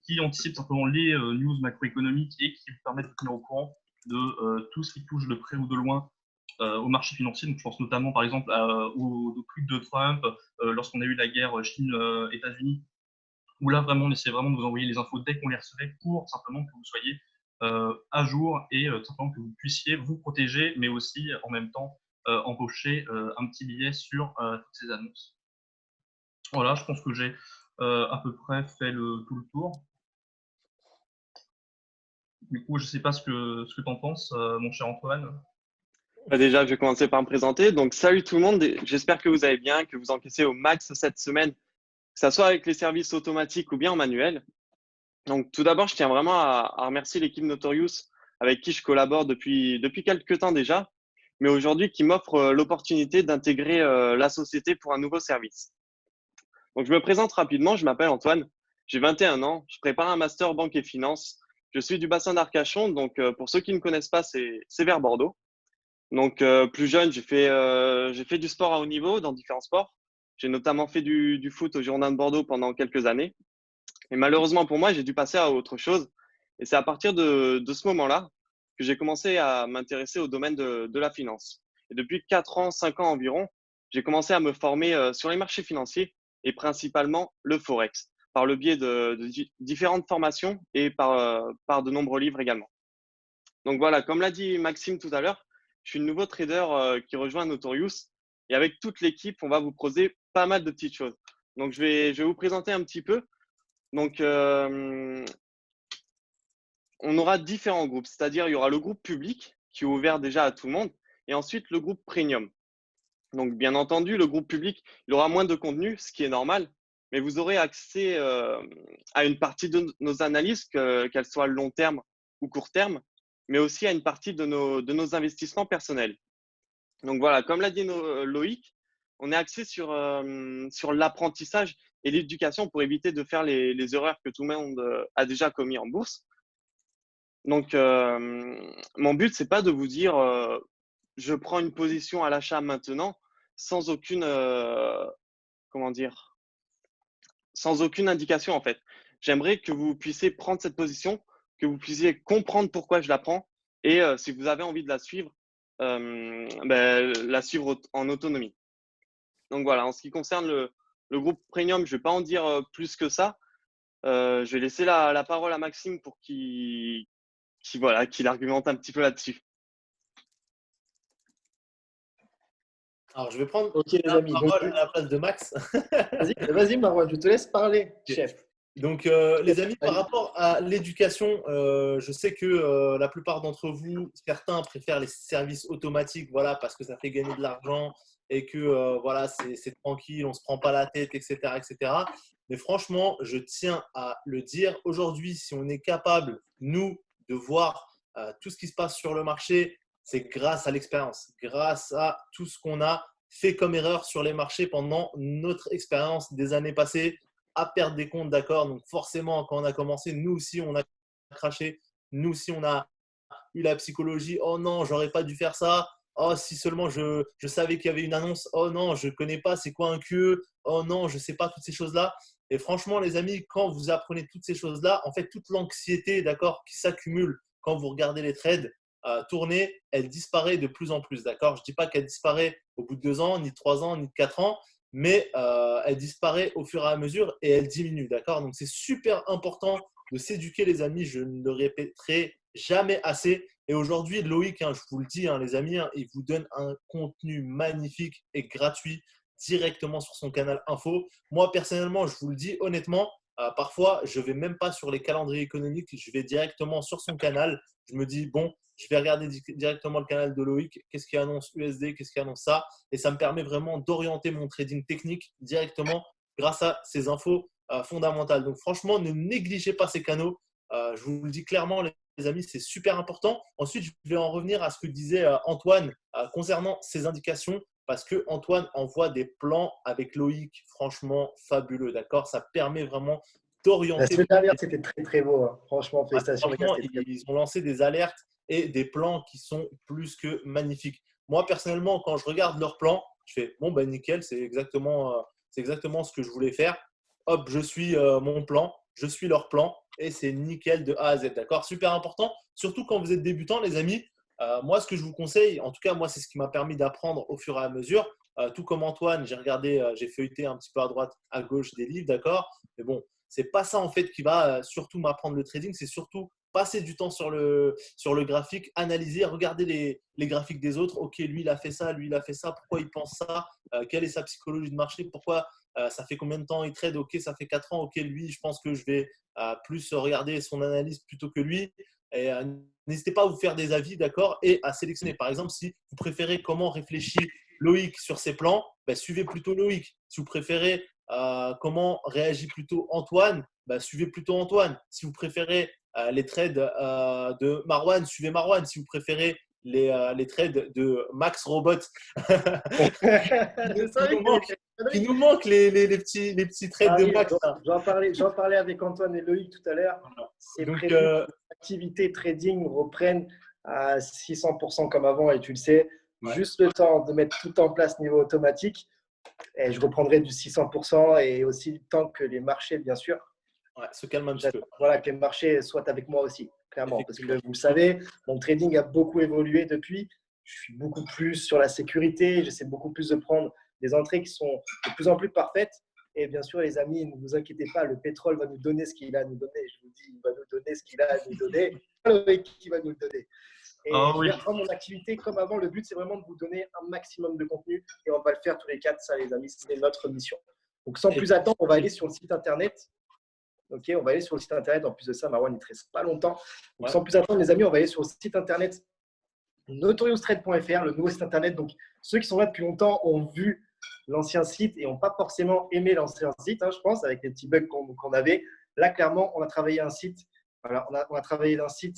qui anticipe simplement les news macroéconomiques et qui vous permet de tenir au courant de tout ce qui touche de près ou de loin au marché financier. Donc, je pense notamment, par exemple, au tweet de Trump lorsqu'on a eu la guerre Chine-États-Unis, où là, vraiment, on essaie vraiment de vous envoyer les infos dès qu'on les recevait pour simplement que vous soyez à jour et simplement que vous puissiez vous protéger, mais aussi en même temps empocher un petit billet sur toutes ces annonces. Voilà, je pense que j'ai à peu près fait tout le tour. Du coup, je ne sais pas ce que tu en penses, mon cher Antoine. Déjà, je vais commencer par me présenter. Donc, salut tout le monde. J'espère que vous allez bien, que vous encaissez au max cette semaine, que ce soit avec les services automatiques ou bien en manuel. Donc, tout d'abord, je tiens vraiment à remercier l'équipe Notorious avec qui je collabore depuis quelques temps déjà. mais aujourd'hui qui m'offre l'opportunité d'intégrer la société pour un nouveau service. Donc, je me présente rapidement, je m'appelle Antoine, j'ai 21 ans, je prépare un master banque et finance. Je suis du bassin d'Arcachon, donc pour ceux qui ne connaissent pas, c'est vers Bordeaux. Donc, plus jeune, j'ai fait du sport à haut niveau dans différents sports. J'ai notamment fait du foot au Girondins de Bordeaux pendant quelques années. Et malheureusement pour moi, j'ai dû passer à autre chose. Et c'est à partir de ce moment-là que j'ai commencé à m'intéresser au domaine de la finance. Et depuis 4 ans, 5 ans environ, j'ai commencé à me former sur les marchés financiers et principalement le Forex, par le biais de différentes formations et par de nombreux livres également. Donc voilà, comme l'a dit Maxime tout à l'heure, je suis le nouveau trader qui rejoint Notorious. Et avec toute l'équipe, on va vous proposer pas mal de petites choses. Donc je vais vous présenter un petit peu. Donc, on aura différents groupes, c'est-à-dire il y aura le groupe public qui est ouvert déjà à tout le monde et ensuite le groupe premium. Donc, bien entendu, le groupe public, il aura moins de contenu, ce qui est normal, mais vous aurez accès à une partie de nos analyses, qu'elles soient long terme ou court terme, mais aussi à une partie de nos investissements personnels. Donc voilà, comme l'a dit Loïc, on est axé sur l'apprentissage et l'éducation pour éviter de faire les erreurs que tout le monde a déjà commis en bourse. Donc, mon but, c'est pas de vous dire je prends une position à l'achat maintenant sans aucune, comment dire, sans aucune indication en fait. J'aimerais que vous puissiez prendre cette position, que vous puissiez comprendre pourquoi je la prends et si vous avez envie de la suivre, la suivre en autonomie. Donc voilà, en ce qui concerne le groupe Premium, je ne vais pas en dire plus que ça. Je vais laisser la parole à Maxime pour qu'il argumente un petit peu là-dessus. Alors, je vais prendre Ok, les la amis. parole Donc, à la place de Max. vas-y, Marwan, je te laisse parler, Ok. chef. Donc, les amis, par rapport à l'éducation, je sais que la plupart d'entre vous, certains préfèrent les services automatiques, voilà, parce que ça fait gagner de l'argent et que voilà, c'est tranquille, on ne se prend pas la tête, etc., etc. Mais franchement, je tiens à le dire, aujourd'hui, si on est capable, nous, de voir tout ce qui se passe sur le marché, c'est grâce à l'expérience, grâce à tout ce qu'on a fait comme erreur sur les marchés pendant notre expérience des années passées à perdre des comptes, d'accord. Donc forcément, quand on a commencé, nous aussi, on a craché. Nous aussi, on a eu la psychologie. Oh non, j'aurais pas dû faire ça. Oh, si seulement je savais qu'il y avait une annonce. Oh non, je connais pas, c'est quoi un QE. Oh non, je sais pas toutes ces choses-là. Et franchement, les amis, quand vous apprenez toutes ces choses-là, en fait, toute l'anxiété, d'accord, qui s'accumule quand vous regardez les trades tourner, elle disparaît de plus en plus, d'accord. Je dis pas qu'elle disparaît au bout de 2 ans, ni de 3 ans, ni de 4 ans, mais elle disparaît au fur et à mesure et elle diminue, d'accord. Donc c'est super important de s'éduquer, les amis. Je ne le répéterai jamais assez. Et aujourd'hui, Loïc, je vous le dis, les amis, il vous donne un contenu magnifique et gratuit directement sur son canal info. Moi, personnellement, je vous le dis honnêtement, parfois, je ne vais même pas sur les calendriers économiques, je vais directement sur son canal. Je me dis, bon, je vais regarder directement le canal de Loïc, qu'est-ce qui annonce USD, qu'est-ce qui annonce ça. Et ça me permet vraiment d'orienter mon trading technique directement grâce à ces infos fondamentales. Donc franchement, ne négligez pas ces canaux. Je vous le dis clairement, les amis, c'est super important. Ensuite, je vais en revenir à ce que disait Antoine concernant ces indications, parce que Antoine envoie des plans avec Loïc, franchement fabuleux, d'accord. Ça permet vraiment d'orienter. La semaine dernière, c'était très très beau. Franchement, félicitations. Franchement, ils ont lancé des alertes et des plans qui sont plus que magnifiques. Moi, personnellement, quand je regarde leurs plans, je fais bon, ben nickel, c'est exactement ce que je voulais faire. Hop, je suis mon plan, je suis leur plan et c'est nickel de A à Z. D'accord. Super important, surtout quand vous êtes débutant, les amis. Moi, ce que je vous conseille, en tout cas, moi, c'est ce qui m'a permis d'apprendre au fur et à mesure. Tout comme Antoine, j'ai regardé, j'ai feuilleté un petit peu à droite, à gauche des livres, d'accord. Mais bon, c'est pas ça en fait qui va surtout m'apprendre le trading, c'est surtout passer du temps sur le graphique, analyser, regarder les graphiques des autres. Ok, lui il a fait ça, lui il a fait ça, pourquoi il pense ça, quelle est sa psychologie de marché, pourquoi ça fait combien de temps il trade, ok ça fait 4 ans, ok lui je pense que je vais plus regarder son analyse plutôt que lui. Et n'hésitez pas à vous faire des avis, d'accord, et à sélectionner. Par exemple, si vous préférez comment réfléchit Loïc sur ses plans, suivez plutôt Loïc. Si vous préférez comment réagit plutôt Antoine, suivez plutôt Antoine. Si vous préférez les trades de Marwan, suivez Marwan. Si vous préférez les trades de Max Robot. Je savais nous manque, il nous manque les petits trades de Max. J'en parlais avec Antoine et Loïc tout à l'heure. C'est Donc, prévu que l'activité trading reprenne à 600% comme avant, et tu le sais, juste le temps de mettre tout en place niveau automatique. Et je reprendrai du 600% et aussi le temps que les marchés, bien sûr, se calment un petit peu. Voilà, que les marchés soient avec moi aussi, clairement. Parce que vous le savez, mon trading a beaucoup évolué depuis. Je suis beaucoup plus sur la sécurité. J'essaie beaucoup plus de prendre des entrées qui sont de plus en plus parfaites. Et bien sûr, les amis, ne vous inquiétez pas, le pétrole va nous donner ce qu'il a à nous donner. Je vous dis, il va nous donner ce qu'il a à nous donner. Qui va nous le donner. Et je vais reprendre mon activité comme avant. Le but, c'est vraiment de vous donner un maximum de contenu. Et on va le faire tous les 4, ça, les amis. C'est notre mission. Donc, sans plus attendre, on va aller sur le site internet. Ok, on va aller sur le site internet. En plus de ça, Marwan, il ne te reste pas longtemps. Donc, sans plus attendre, les amis, on va aller sur le site internet notoriousTrade.fr, le nouveau site internet. Donc, ceux qui sont là depuis longtemps ont vu l'ancien site et n'ont pas forcément aimé l'ancien site, je pense, avec les petits bugs qu'on avait. Là, clairement, on a travaillé un site. Voilà, on a travaillé un site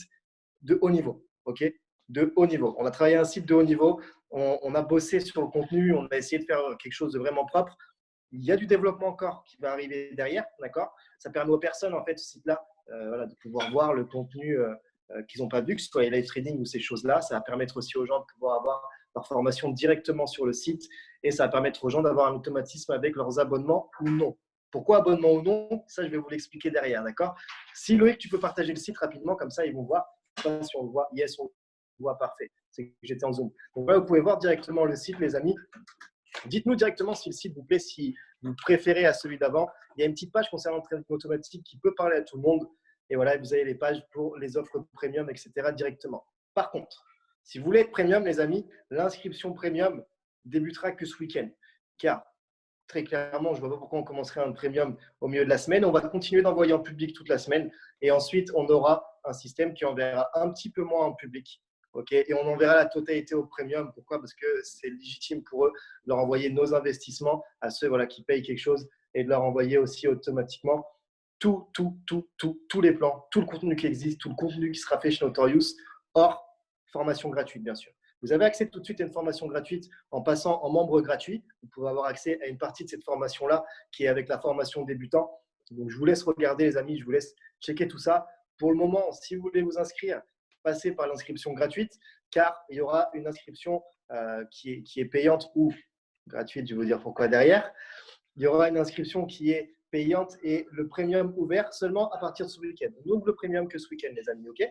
de haut niveau. Ok, de haut niveau. On a travaillé un site de haut niveau. On a bossé sur le contenu. On a essayé de faire quelque chose de vraiment propre. Il y a du développement encore qui va arriver derrière, d'accord. Ça permet aux personnes, en fait, ce site-là, de pouvoir voir le contenu qu'ils n'ont pas vu, que ce soit les live trading ou ces choses-là. Ça va permettre aussi aux gens de pouvoir avoir leur formation directement sur le site et ça va permettre aux gens d'avoir un automatisme avec leurs abonnements ou non. Pourquoi abonnement ou non? Ça, je vais vous l'expliquer derrière, d'accord. Si Loïc, tu peux partager le site rapidement, comme ça, ils vont voir. Si on le voit, yes, on le voit, parfait. C'est que j'étais en Zoom. Donc là, vous pouvez voir directement le site, les amis. Dites-nous directement si le site vous plaît, si vous préférez à celui d'avant. Il y a une petite page concernant le trading automatique qui peut parler à tout le monde. Et voilà, vous avez les pages pour les offres premium, etc. directement. Par contre, si vous voulez être premium, les amis, l'inscription premium débutera que ce week-end. Car, très clairement, je ne vois pas pourquoi on commencerait un premium au milieu de la semaine. On va continuer d'envoyer en public toute la semaine. Et ensuite, on aura un système qui enverra un petit peu moins en public. Okay, et on enverra la totalité au premium. Pourquoi? Parce que c'est légitime pour eux de leur envoyer nos investissements à ceux qui payent quelque chose et de leur envoyer aussi automatiquement tous les plans, tout le contenu qui existe, tout le contenu qui sera fait chez Notorious, hors formation gratuite, bien sûr. Vous avez accès tout de suite à une formation gratuite en passant en membre gratuit. Vous pouvez avoir accès à une partie de cette formation-là qui est avec la formation débutant. Donc, je vous laisse regarder, les amis, je vous laisse checker tout ça. Pour le moment, si vous voulez vous inscrire, passer par l'inscription gratuite, car il y aura une inscription qui est payante ou gratuite, je vais vous dire pourquoi derrière. Il y aura une inscription qui est payante et le premium ouvert seulement à partir de ce week-end. On ouvre le premium que ce week-end, les amis, ok?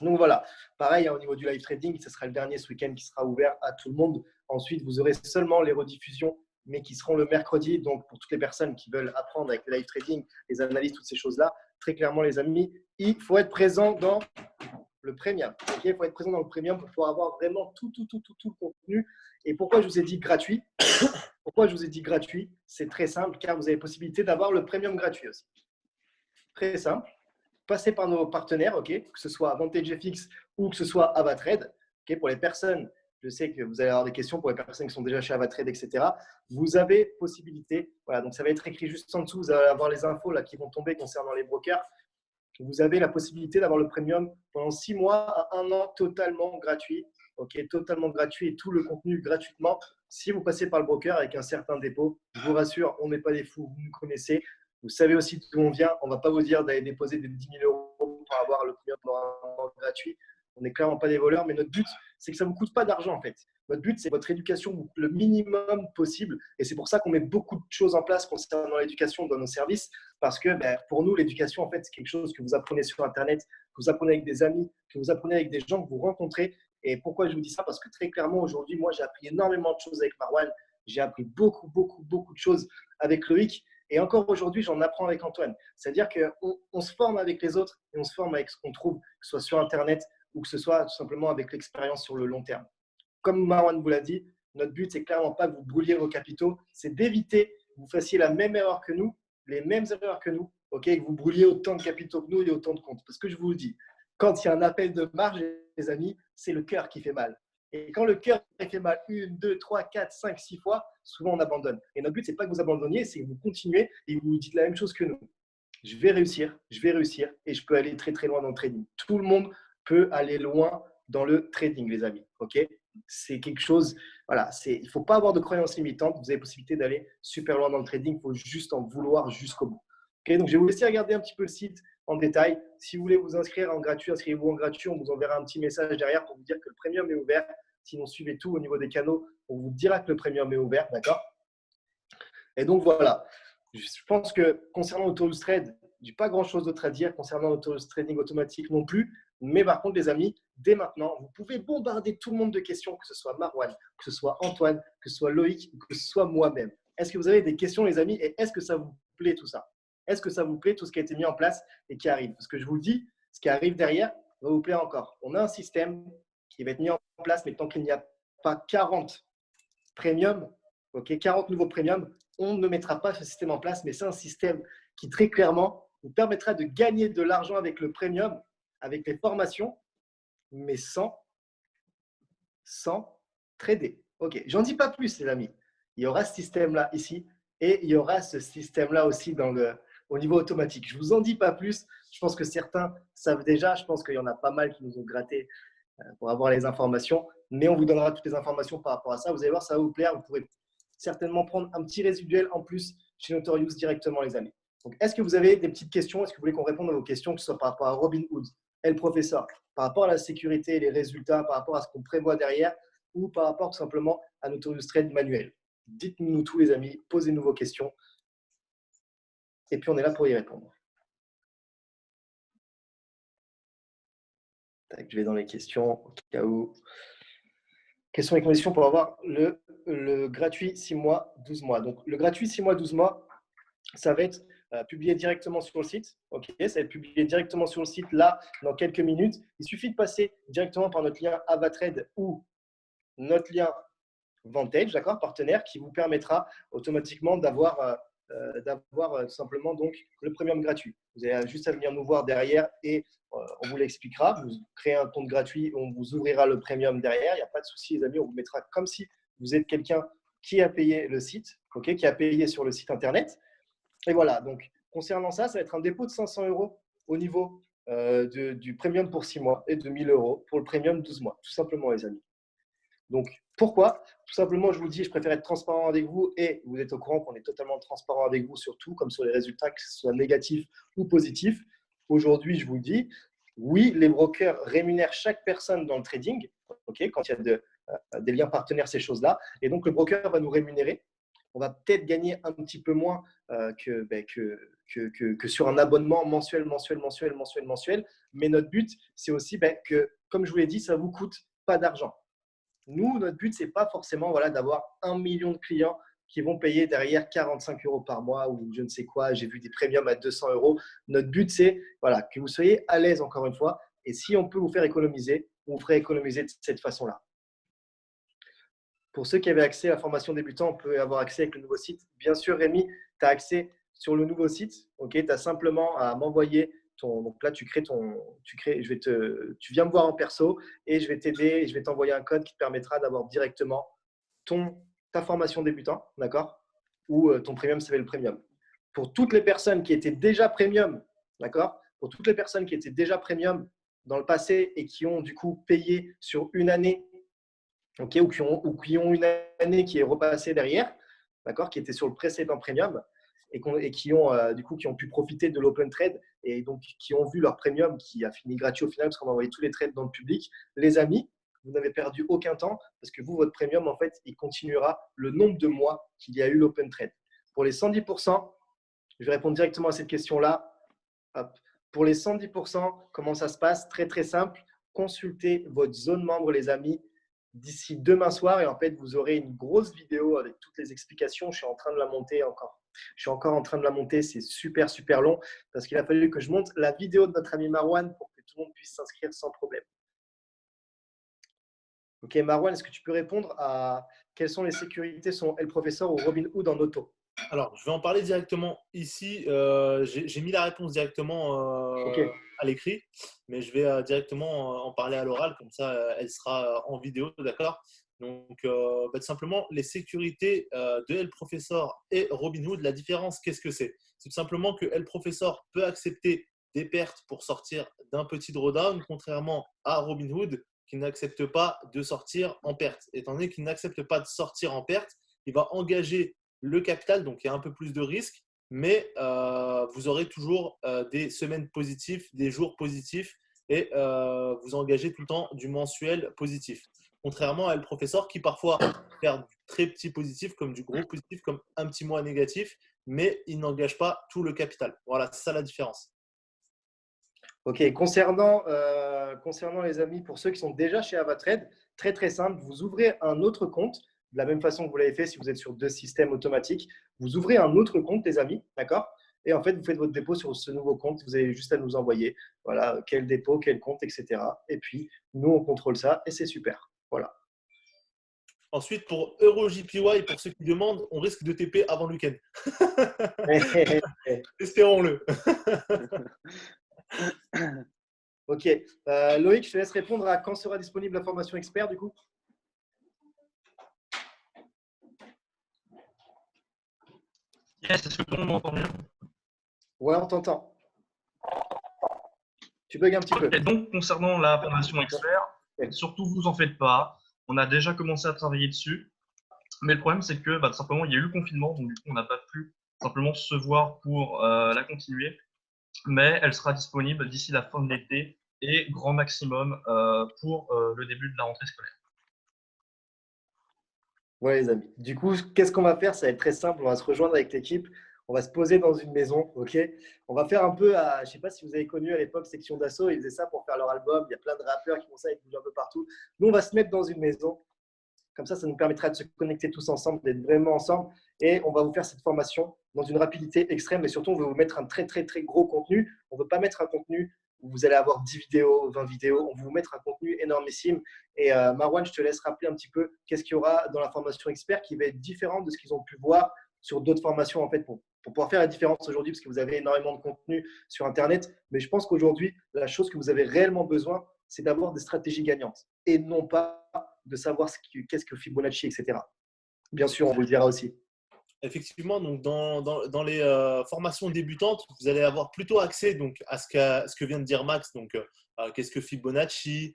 Donc voilà, pareil, au niveau du live trading, ce sera le dernier ce week-end qui sera ouvert à tout le monde. Ensuite, vous aurez seulement les rediffusions, mais qui seront le mercredi. Donc, pour toutes les personnes qui veulent apprendre avec le live trading, les analyses, toutes ces choses-là, très clairement, les amis, il faut être présent dans le premium. Okay, il faut être présent dans le premium pour pouvoir avoir vraiment tout le contenu. Et pourquoi je vous ai dit gratuit? Pourquoi je vous ai dit gratuit? C'est très simple, car vous avez possibilité d'avoir le premium gratuit aussi. Très simple. Passez par nos partenaires, okay, que ce soit AvantageFX ou que ce soit Avatrade. Okay, pour les personnes, je sais que vous allez avoir des questions pour les personnes qui sont déjà chez Avatrade, etc. Vous avez possibilité, voilà, donc ça va être écrit juste en dessous, vous allez avoir les infos là, qui vont tomber concernant les brokers. Vous avez la possibilité d'avoir le premium pendant 6 mois à 1 an totalement gratuit. Okay, totalement gratuit et tout le contenu gratuitement. Si vous passez par le broker avec un certain dépôt, je vous rassure, on n'est pas des fous, vous nous connaissez. Vous savez aussi d'où on vient. On ne va pas vous dire d'aller déposer des 10 000 € pour avoir le premium gratuit. On n'est clairement pas des voleurs, mais notre but, c'est que ça ne vous coûte pas d'argent en fait. Notre but, c'est votre éducation le minimum possible. Et c'est pour ça qu'on met beaucoup de choses en place concernant l'éducation dans nos services. Parce que pour nous, l'éducation, en fait, c'est quelque chose que vous apprenez sur Internet, que vous apprenez avec des amis, que vous apprenez avec des gens que vous rencontrez. Et pourquoi je vous dis ça? Parce que très clairement, aujourd'hui, moi, j'ai appris énormément de choses avec Marwan. J'ai appris beaucoup de choses avec Loïc. Et encore aujourd'hui, j'en apprends avec Antoine. C'est-à-dire qu'on se forme avec les autres et on se forme avec ce qu'on trouve, que ce soit sur Internet ou que ce soit tout simplement avec l'expérience sur le long terme. Comme Marwan vous l'a dit, notre but, c'est clairement pas que vous brûliez vos capitaux, c'est d'éviter que vous fassiez la même erreur que nous, les mêmes erreurs que nous, okay, que vous brûliez autant de capitaux que nous et autant de comptes. Parce que je vous le dis, quand il y a un appel de marge, les amis, c'est le cœur qui fait mal. Et quand le cœur fait mal 1, 2, 3, 4, 5, 6 fois, souvent on abandonne. Et notre but, ce n'est pas que vous abandonniez, c'est que vous continuez et vous dites la même chose que nous. Je vais réussir et je peux aller très loin dans le trading. Tout le monde peut aller loin dans le trading, les amis. Ok, c'est quelque chose, voilà, il ne faut pas avoir de croyances limitantes. Vous avez la possibilité d'aller super loin dans le trading. Il faut juste en vouloir jusqu'au bout. Ok, donc je vais vous laisser regarder un petit peu le site en détail. Si vous voulez vous inscrire en gratuit, inscrivez-vous en gratuit. On vous enverra un petit message derrière pour vous dire que le premium est ouvert. Sinon, suivez tout au niveau des canaux. On vous dira que le premium est ouvert, d'accord? Et donc, voilà. Je pense que concernant l'Autorius Trade, je n'ai pas grand-chose d'autre à dire. Concernant l'Autorius Trading automatique non plus. Mais par contre, les amis, dès maintenant, vous pouvez bombarder tout le monde de questions, que ce soit Marwan, que ce soit Antoine, que ce soit Loïc, que ce soit moi-même. Est-ce que vous avez des questions, les amis? Et est-ce que ça vous plaît tout ça? Est-ce que ça vous plaît tout ce qui a été mis en place et qui arrive? Parce que je vous le dis, ce qui arrive derrière va vous plaire encore. On a un système qui va être mis en place, mais tant qu'il n'y a pas 40 premiums, okay, 40 nouveaux premiums, on ne mettra pas ce système en place. Mais c'est un système qui très clairement vous permettra de gagner de l'argent avec le premium, avec les formations, mais sans trader. Ok, j'en dis pas plus, les amis. Il y aura ce système-là ici et il y aura ce système-là aussi au niveau automatique. Je ne vous en dis pas plus. Je pense que certains savent déjà. Je pense qu'il y en a pas mal qui nous ont gratté pour avoir les informations. Mais on vous donnera toutes les informations par rapport à ça. Vous allez voir, ça va vous plaire. Vous pourrez certainement prendre un petit résiduel en plus chez Notorious directement, les amis. Donc, est-ce que vous avez des petites questions? Est-ce que vous voulez qu'on réponde à vos questions, que ce soit par rapport à Robinhood et le professeur, par rapport à la sécurité et les résultats, par rapport à ce qu'on prévoit derrière, ou par rapport tout simplement à Notorious Trade manuel? Dites-nous tout, les amis. Posez-nous vos questions. Et puis, on est là pour y répondre. Je vais dans les questions au cas où. Quelles sont les conditions pour avoir le gratuit 6 mois, 12 mois? Donc, le gratuit 6 mois, 12 mois, ça va être publié directement sur le site. Ok, ça va être publié directement sur le site là, dans quelques minutes. Il suffit de passer directement par notre lien Avatrade ou notre lien Vantage, d'accord, partenaire, qui vous permettra automatiquement d'avoir simplement donc le premium gratuit. Vous avez juste à venir nous voir derrière et on vous l'expliquera. Vous créez un compte gratuit, on vous ouvrira le premium derrière. Il n'y a pas de souci, les amis. On vous mettra comme si vous êtes quelqu'un qui a payé le site, ok, qui a payé sur le site internet. Et voilà. Donc, concernant ça, ça va être un dépôt de 500 € au niveau du premium pour 6 mois et de 1 000 € pour le premium 12 mois, tout simplement, les amis. Donc, pourquoi? Tout simplement, je vous dis, je préfère être transparent avec vous et vous êtes au courant qu'on est totalement transparent avec vous sur tout, comme sur les résultats, que ce soit négatifs ou positifs. Aujourd'hui, je vous le dis, oui, les brokers rémunèrent chaque personne dans le trading, okay, quand il y a des liens partenaires, ces choses-là. Et donc, le broker va nous rémunérer. On va peut-être gagner un petit peu moins que sur un abonnement mensuel. Mais notre but, c'est aussi que, comme je vous l'ai dit, ça ne vous coûte pas d'argent. Nous, notre but, ce n'est pas forcément d'avoir 1 million de clients qui vont payer derrière 45 € par mois ou je ne sais quoi. J'ai vu des premiums à 200 €. Notre but, c'est que vous soyez à l'aise, encore une fois. Et si on peut vous faire économiser, on vous ferait économiser de cette façon-là. Pour ceux qui avaient accès à la formation débutant, on peut avoir accès avec le nouveau site. Bien sûr, Rémi, tu as accès sur le nouveau site. Okay, tu as simplement à m'envoyer donc là, tu viens me voir en perso et je vais t'aider et je vais t'envoyer un code qui te permettra d'avoir directement ta formation débutant, d'accord, ou ton premium, ça va être le premium. Pour toutes les personnes qui étaient déjà premium, d'accord, pour toutes les personnes qui étaient déjà premium dans le passé et qui ont du coup payé sur une année, ok, ou qui ont une année qui est repassée derrière, d'accord, qui était sur le précédent premium, et qui ont pu profiter de l'open trade et donc qui ont vu leur premium qui a fini gratuit au final parce qu'on a envoyé tous les trades dans le public. Les amis, vous n'avez perdu aucun temps parce que vous, votre premium, en fait, il continuera le nombre de mois qu'il y a eu l'open trade. Pour les 110%, je vais répondre directement à cette question-là. Pour les 110%, comment ça se passe? Très, très simple. Consultez votre zone membre, les amis, d'ici demain soir et en fait, vous aurez une grosse vidéo avec toutes les explications. Je suis en train de la monter encore. Je suis encore en train de la monter. C'est super, super long parce qu'il a fallu que je monte la vidéo de notre ami Marwan pour que tout le monde puisse s'inscrire sans problème. Ok, Marwan, est-ce que tu peux répondre à quelles sont les sécurités selon El Professeur ou Robinhood en auto? Alors, je vais en parler directement ici. J'ai mis la réponse directement à l'écrit, mais je vais directement en parler à l'oral, comme ça, elle sera en vidéo, d'accord? Donc, tout simplement, les sécurités de El Professor et Robinhood, la différence, qu'est-ce que c'est? C'est tout simplement que El Professor peut accepter des pertes pour sortir d'un petit drawdown, contrairement à Robinhood, qu'il n'accepte pas de sortir en perte. Étant donné qu'il n'accepte pas de sortir en perte, il va engager le capital, donc il y a un peu plus de risque, mais vous aurez toujours des semaines positives, des jours positifs et vous engagez tout le temps du mensuel positif. Contrairement à le professeur qui parfois faire du très petit positif comme du gros positif, comme un petit mois négatif, mais il n'engage pas tout le capital. Voilà, c'est ça la différence. Ok, concernant les amis, pour ceux qui sont déjà chez Avatrade, très très simple, vous ouvrez un autre compte, de la même façon que vous l'avez fait si vous êtes sur 2 systèmes automatiques. Vous ouvrez un autre compte, les amis, d'accord? Et en fait, vous faites votre dépôt sur ce nouveau compte. Vous avez juste à nous envoyer, voilà, quel dépôt, quel compte, etc. Et puis, nous, on contrôle ça et c'est super. Voilà. Ensuite, pour EuroJPY, pour ceux qui demandent, on risque de TP avant le week-end. Espérons-le. Ok. Loïc, je te laisse répondre à quand sera disponible la formation expert, du coup. Yes, est-ce que tout le monde m'entend bien? Ouais, on t'entend. Tu bugs un petit peu. Et donc, concernant la formation expert, surtout vous en faites pas. On a déjà commencé à travailler dessus. Mais le problème, c'est que tout simplement, il y a eu le confinement. Donc, du coup, on n'a pas pu simplement se voir pour la continuer. Mais elle sera disponible d'ici la fin de l'été et grand maximum pour le début de la rentrée scolaire. Ouais, les amis. Du coup, qu'est-ce qu'on va faire? Ça va être très simple. On va se rejoindre avec l'équipe. On va se poser dans une maison. Ok. On va faire un peu je ne sais pas si vous avez connu à l'époque Section d'Assaut. Ils faisaient ça pour faire leur album. Il y a plein de rappeurs qui font ça. Ils bougent un peu partout. Nous, on va se mettre dans une maison. Comme ça nous permettra de se connecter tous ensemble, d'être vraiment ensemble. Et on va vous faire cette formation dans une rapidité extrême. Et surtout, on veut vous mettre un très, très, très gros contenu. On ne veut pas mettre un contenu où vous allez avoir 10 vidéos, 20 vidéos. On veut vous mettre un contenu énormissime. Et Marwan, je te laisse rappeler un petit peu qu'est-ce qu'il y aura dans la formation expert qui va être différent de ce qu'ils ont pu voir sur d'autres formations, en fait, pour pouvoir faire la différence aujourd'hui, parce que vous avez énormément de contenu sur Internet. Mais je pense qu'aujourd'hui, la chose que vous avez réellement besoin, c'est d'avoir des stratégies gagnantes et non pas de savoir qu'est-ce que Fibonacci, etc. Bien sûr, on vous le dira aussi. Effectivement, donc dans les formations débutantes, vous allez avoir plutôt accès donc, à ce que vient de dire Max. Donc, qu'est-ce que Fibonacci,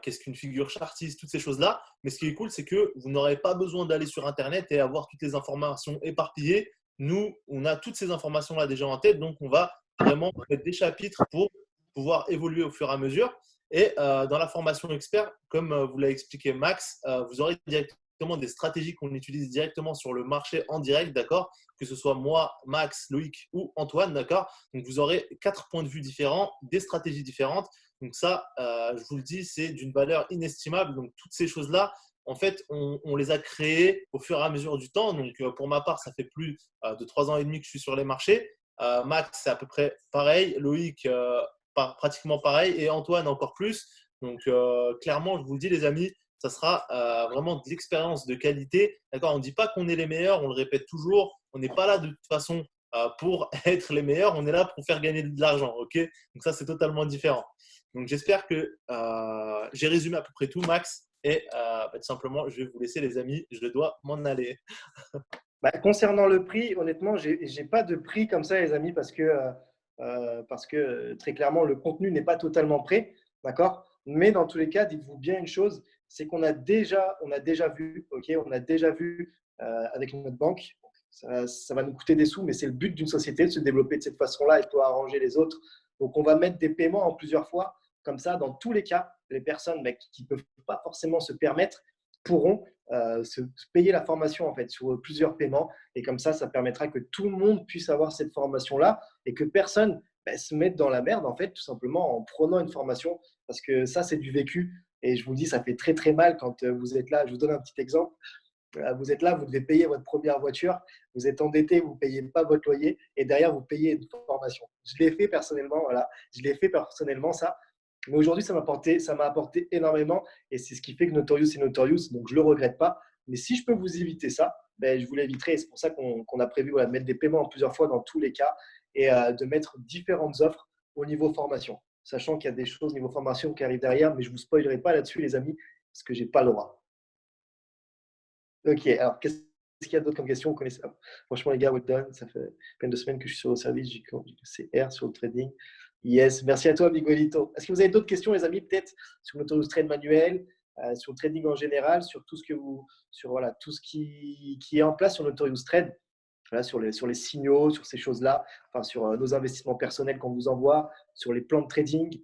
qu'est-ce qu'une figure chartiste, toutes ces choses-là. Mais ce qui est cool, c'est que vous n'aurez pas besoin d'aller sur Internet et avoir toutes les informations éparpillées. Nous, on a toutes ces informations-là déjà en tête, donc on va vraiment mettre des chapitres pour pouvoir évoluer au fur et à mesure. Et dans la formation expert, comme vous l'a expliqué Max, vous aurez directement des stratégies qu'on utilise directement sur le marché en direct, d'accord? Que ce soit moi, Max, Loïc ou Antoine, d'accord? Donc, vous aurez 4 points de vue différents, des stratégies différentes. Donc, ça, je vous le dis, c'est d'une valeur inestimable. Donc, toutes ces choses-là, en fait, on les a créées au fur et à mesure du temps. Donc, pour ma part, ça fait plus de 3 ans et demi que je suis sur les marchés. Max, c'est à peu près pareil. Loïc, pratiquement pareil. Et Antoine, encore plus. Donc, clairement, je vous le dis, les amis, ça sera vraiment de l'expérience de qualité. D'accord? On ne dit pas qu'on est les meilleurs, on le répète toujours. On n'est pas là de toute façon pour être les meilleurs, on est là pour faire gagner de l'argent. Ok? Donc, ça, c'est totalement différent. Donc, j'espère que j'ai résumé à peu près tout, Max. Et tout simplement, je vais vous laisser, les amis. Je dois m'en aller. Concernant le prix, honnêtement, je n'ai pas de prix comme ça, les amis, parce que très clairement, le contenu n'est pas totalement prêt. D'accord? Mais dans tous les cas, dites-vous bien une chose, c'est qu'on a déjà vu, ok, on a déjà vu avec notre banque, ça va nous coûter des sous, mais c'est le but d'une société de se développer de cette façon-là et de pouvoir arranger les autres. Donc, on va mettre des paiements en plusieurs fois. Comme ça, dans tous les cas, les personnes qui ne peuvent pas forcément se permettre pourront se payer la formation en fait sur plusieurs paiements. Et comme ça permettra que tout le monde puisse avoir cette formation-là et que personne se mette dans la merde en fait, tout simplement en prenant une formation. Parce que ça, c'est du vécu. Et je vous dis, ça fait très très mal quand vous êtes là. Je vous donne un petit exemple. Vous êtes là, vous devez payer votre première voiture, vous êtes endetté, vous ne payez pas votre loyer et derrière, vous payez une formation. Je l'ai fait personnellement, voilà. Je l'ai fait personnellement, ça. Mais aujourd'hui, ça m'a apporté énormément et c'est ce qui fait que Notorious est Notorious. Donc, je ne le regrette pas. Mais si je peux vous éviter ça, je vous l'éviterai. Et c'est pour ça qu'on a prévu de mettre des paiements en plusieurs fois dans tous les cas et de mettre différentes offres au niveau formation. Sachant qu'il y a des choses au niveau formation qui arrivent derrière, mais je ne vous spoilerai pas là-dessus, les amis, parce que je n'ai pas le droit. Ok, alors qu'est-ce qu'il y a d'autre comme question? Franchement, les gars, well done. Ça fait peine de semaines que je suis sur le service, j'ai CR sur le trading. Yes, merci à toi, Miguelito. Est-ce que vous avez d'autres questions, les amis, peut-être sur Notorious Trade manuel, sur le trading en général, sur tout ce que vous, sur voilà, tout ce qui est en place sur Notorious Trade, voilà, sur les signaux, sur ces choses-là, enfin sur nos investissements personnels qu'on vous envoie, sur les plans de trading,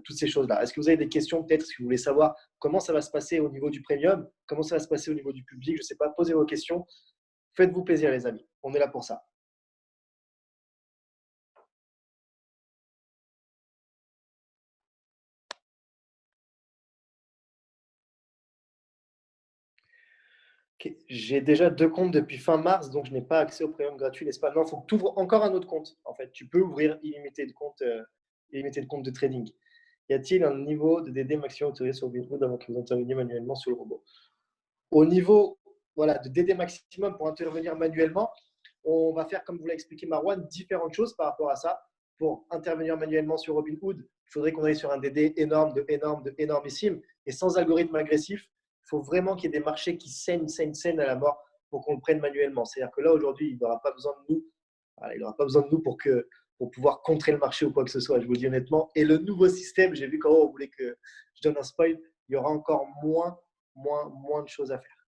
toutes ces choses-là. Est-ce que vous avez des questions peut-être? Est-ce que vous voulez savoir comment ça va se passer au niveau du premium, comment ça va se passer au niveau du public? Je ne sais pas, posez vos questions. Faites-vous plaisir, les amis. On est là pour ça. Ok. J'ai déjà 2 comptes depuis fin mars, donc je n'ai pas accès au premium gratuit, n'est-ce pas? Non, il faut que tu ouvres encore un autre compte. En fait, tu peux ouvrir illimité de comptes de trading. Y a-t-il un niveau de DD maximum autorisé sur Robinhood avant que vous interveniez manuellement sur le robot? Au niveau voilà, de DD maximum pour intervenir manuellement, on va faire, comme vous l'a expliqué Marwan, différentes choses par rapport à ça. Pour intervenir manuellement sur Robinhood, il faudrait qu'on aille sur un DD énorme, de énormissime, et sans algorithme agressif. Il faut vraiment qu'il y ait des marchés qui saignent à la mort pour qu'on le prenne manuellement. C'est-à-dire que là, aujourd'hui, il n'aura pas besoin de nous. Voilà, il n'aura pas besoin de nous pour pouvoir contrer le marché ou quoi que ce soit, je vous le dis honnêtement. Et le nouveau système, j'ai vu quand on voulait que je donne un spoil, il y aura encore moins de choses à faire.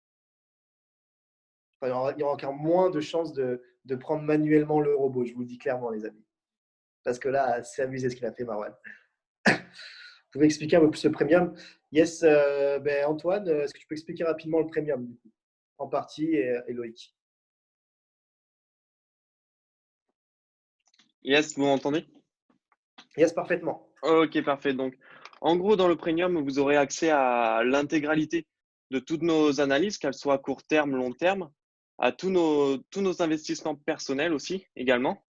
Enfin, il y aura encore moins de chances de prendre manuellement le robot, je vous le dis clairement, les amis. Parce que là, c'est abusé ce qu'il a fait, Marwan. Vous pouvez expliquer un peu plus le premium? Yes, Antoine, est-ce que tu peux expliquer rapidement le premium, du coup, en partie, et Loïc? Yes, vous m'entendez? Yes, parfaitement. Ok, parfait. Donc, en gros, dans le premium, vous aurez accès à l'intégralité de toutes nos analyses, qu'elles soient court terme, long terme, à tous nos investissements personnels aussi, également.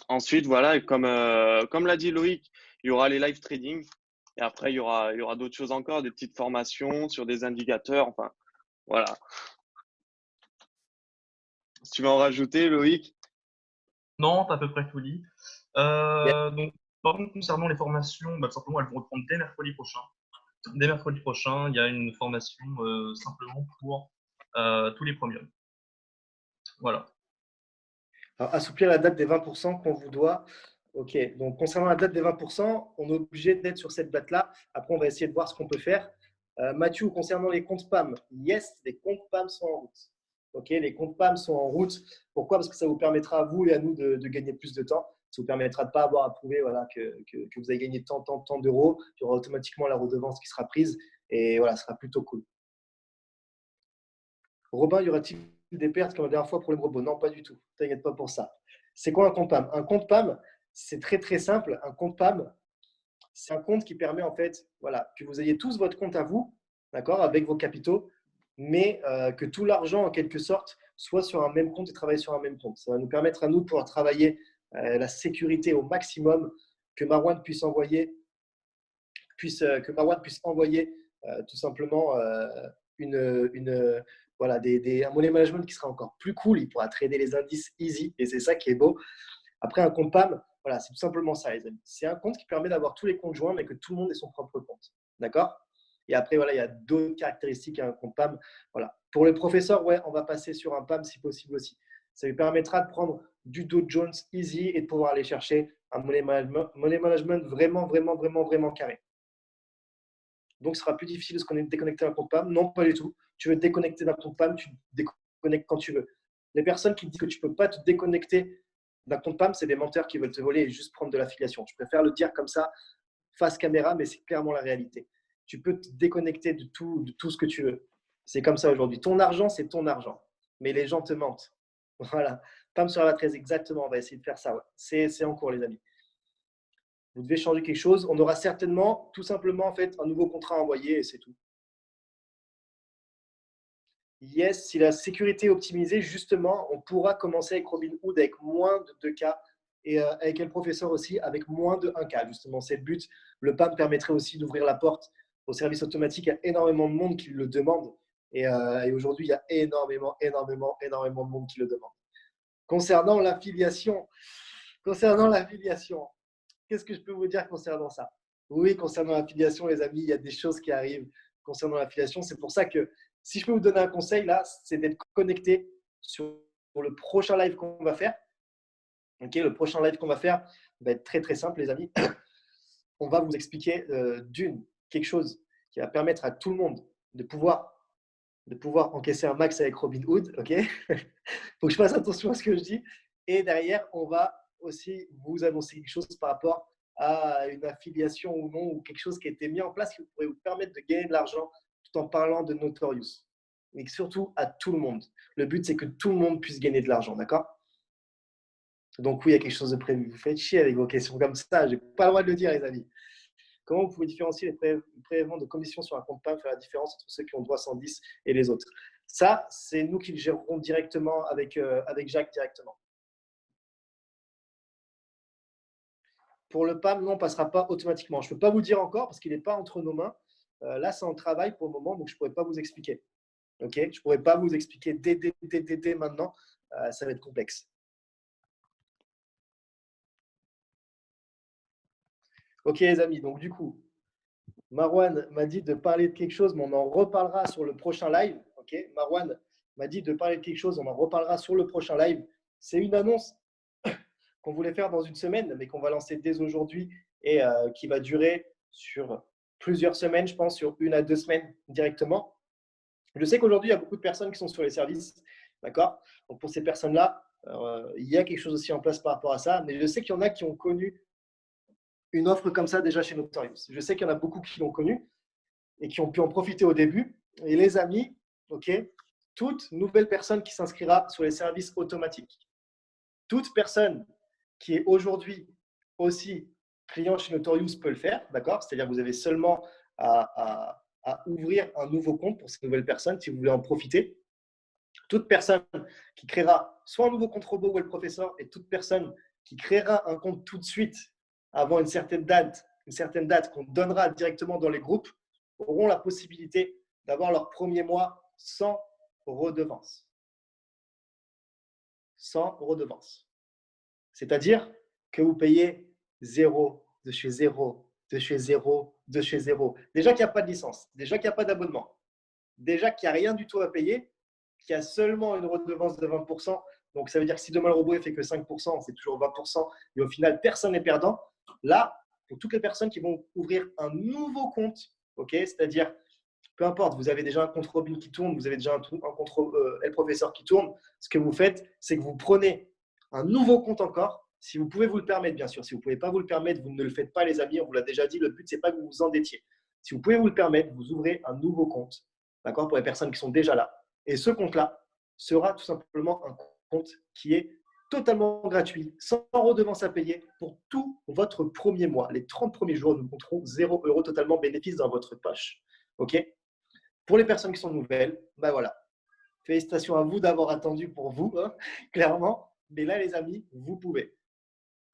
Ensuite, voilà, et comme l'a dit Loïc, il y aura les live trading. Et après, il y aura d'autres choses encore, des petites formations sur des indicateurs. Enfin, voilà. Si tu veux en rajouter, Loïc. Non, t'as à peu près tout dit. Donc, par contre, concernant les formations, bah, tout simplement, elles vont reprendre dès mercredi prochain. Dès mercredi prochain, il y a une formation simplement pour tous les premiums. Voilà. Alors, assouplir la date des 20% qu'on vous doit. Ok, donc concernant la date des 20%, on est obligé d'être sur cette date-là. Après, on va essayer de voir ce qu'on peut faire. Mathieu, concernant les comptes PAM, yes, les comptes PAM sont en route. Ok, les comptes PAM sont en route. Pourquoi? Parce que ça vous permettra à vous et à nous de gagner plus de temps. Ça vous permettra de ne pas avoir à prouver voilà, que vous avez gagné tant d'euros. Il y aura automatiquement la redevance qui sera prise et voilà, ce sera plutôt cool. Robin, y aura-t-il des pertes comme la dernière fois pour le robot? Non, pas du tout. T'inquiète pas pour ça. C'est quoi un compte PAM? Un compte PAM, c'est très très simple. Un compte PAM, c'est un compte qui permet en fait voilà, que vous ayez tous votre compte à vous, d'accord, avec vos capitaux, mais que tout l'argent en quelque sorte soit sur un même compte et travaille sur un même compte. Ça va nous permettre à nous de pouvoir travailler la sécurité au maximum, que Marwan puisse envoyer, tout simplement voilà, un money management qui sera encore plus cool. Il pourra trader les indices easy et c'est ça qui est beau. Après, un compte PAM, voilà, c'est tout simplement ça, les amis. C'est un compte qui permet d'avoir tous les comptes joints, mais que tout le monde ait son propre compte. D'accord? Et après, voilà, il y a d'autres caractéristiques à un compte PAM. Voilà. Pour le professeur, ouais, on va passer sur un PAM si possible aussi. Ça lui permettra de prendre du Dow Jones easy et de pouvoir aller chercher un money management vraiment carré. Donc, ce sera plus difficile de se déconnecter d'un compte PAM. Non, pas du tout. Tu veux te déconnecter d'un compte PAM, tu te déconnectes quand tu veux. Les personnes qui disent que tu ne peux pas te déconnecter d'un compte PAM, c'est des menteurs qui veulent te voler et juste prendre de l'affiliation. Je préfère le dire comme ça, face caméra, mais c'est clairement la réalité. Tu peux te déconnecter de tout ce que tu veux. C'est comme ça aujourd'hui. Ton argent, c'est ton argent. Mais les gens te mentent. Voilà. PAM sur la 13, exactement. On va essayer de faire ça. Ouais. C'est en cours, les amis. Vous devez changer quelque chose. On aura certainement, tout simplement, en fait, un nouveau contrat à envoyer et c'est tout. Yes, si la sécurité est optimisée, justement, on pourra commencer avec Robinhood avec moins de 2 cas et avec le professeur aussi avec moins de 1 cas. Justement, c'est le but. Le PAM permettrait aussi d'ouvrir la porte au service automatique. Il y a énormément de monde qui le demande et aujourd'hui, il y a énormément de monde qui le demande. Concernant l'affiliation, qu'est-ce que je peux vous dire concernant ça? Oui, concernant l'affiliation, les amis, il y a des choses qui arrivent concernant l'affiliation. C'est pour ça que si je peux vous donner un conseil là, c'est d'être connecté sur le prochain live qu'on va faire. Ok, le prochain live qu'on va faire, va être très, très simple, les amis. On va vous expliquer quelque chose qui va permettre à tout le monde de pouvoir encaisser un max avec Robinhood. Ok. Faut que je fasse attention à ce que je dis. Et derrière, on va aussi vous annoncer quelque chose par rapport à une affiliation ou non, ou quelque chose qui a été mis en place qui pourrait vous permettre de gagner de l'argent tout en parlant de Notorious. Mais surtout à tout le monde. Le but, c'est que tout le monde puisse gagner de l'argent, d'accord? Donc oui, il y a quelque chose de prévu. Vous faites chier avec vos questions comme ça. Je n'ai pas le droit de le dire, les amis. Comment vous pouvez différencier les prélèvements de commission sur un compte PAM, faire la différence entre ceux qui ont droit 110 et les autres? Ça, c'est nous qui le gérerons directement avec Jacques directement. Pour le PAM, non, on ne passera pas automatiquement. Je ne peux pas vous le dire encore parce qu'il n'est pas entre nos mains. Là, c'est en travail pour le moment, donc je ne pourrais pas vous expliquer. Okay, je ne pourrais pas vous expliquer dès maintenant. Ça va être complexe. Ok, les amis. Donc, du coup, Marwan m'a dit de parler de quelque chose, mais on en reparlera sur le prochain live. Ok, Marwan m'a dit de parler de quelque chose, on en reparlera sur le prochain live. C'est une annonce qu'on voulait faire dans une semaine, mais qu'on va lancer dès aujourd'hui et qui va durer sur plusieurs semaines, je pense, sur 1 à 2 semaines directement. Je sais qu'aujourd'hui, il y a beaucoup de personnes qui sont sur les services, d'accord? Donc, pour ces personnes-là, il y a quelque chose aussi en place par rapport à ça, mais je sais qu'il y en a qui ont connu une offre comme ça déjà chez Notorious. Je sais qu'il y en a beaucoup qui l'ont connu et qui ont pu en profiter au début. Et les amis, ok, toute nouvelle personne qui s'inscrira sur les services automatiques, toute personne qui est aujourd'hui aussi client chez Notorious peut le faire, d'accord? C'est-à-dire que vous avez seulement à ouvrir un nouveau compte pour ces nouvelles personnes si vous voulez en profiter. Toute personne qui créera soit un nouveau compte robot ou le professeur et toute personne qui créera un compte tout de suite avant une certaine date qu'on donnera directement dans les groupes auront la possibilité d'avoir leur premier mois sans redevance. Sans redevance. C'est-à-dire que vous payez zéro, de chez zéro, de chez zéro, de chez zéro. Déjà qu'il n'y a pas de licence, déjà qu'il n'y a pas d'abonnement, déjà qu'il n'y a rien du tout à payer, qu'il y a seulement une redevance de 20%. Donc, ça veut dire que si demain le robot ne fait que 5%, c'est toujours 20%. Et au final, personne n'est perdant. Là, pour toutes les personnes qui vont ouvrir un nouveau compte, okay, c'est-à-dire, peu importe, vous avez déjà un compte Robin qui tourne, vous avez déjà un compte El Professeur qui tourne, ce que vous faites, c'est que vous prenez un nouveau compte encore, si vous pouvez vous le permettre, bien sûr. Si vous ne pouvez pas vous le permettre, vous ne le faites pas, les amis. On vous l'a déjà dit, le but, ce n'est pas que vous vous endettiez. Si vous pouvez vous le permettre, vous ouvrez un nouveau compte, d'accord, pour les personnes qui sont déjà là. Et ce compte-là sera tout simplement un compte qui est totalement gratuit, sans redevance à payer pour tout votre premier mois. Les 30 premiers jours, nous compterons 0 € totalement bénéfice dans votre poche. OK? Pour les personnes qui sont nouvelles, ben voilà. Félicitations à vous d'avoir attendu pour vous, hein, clairement. Mais là, les amis, vous pouvez.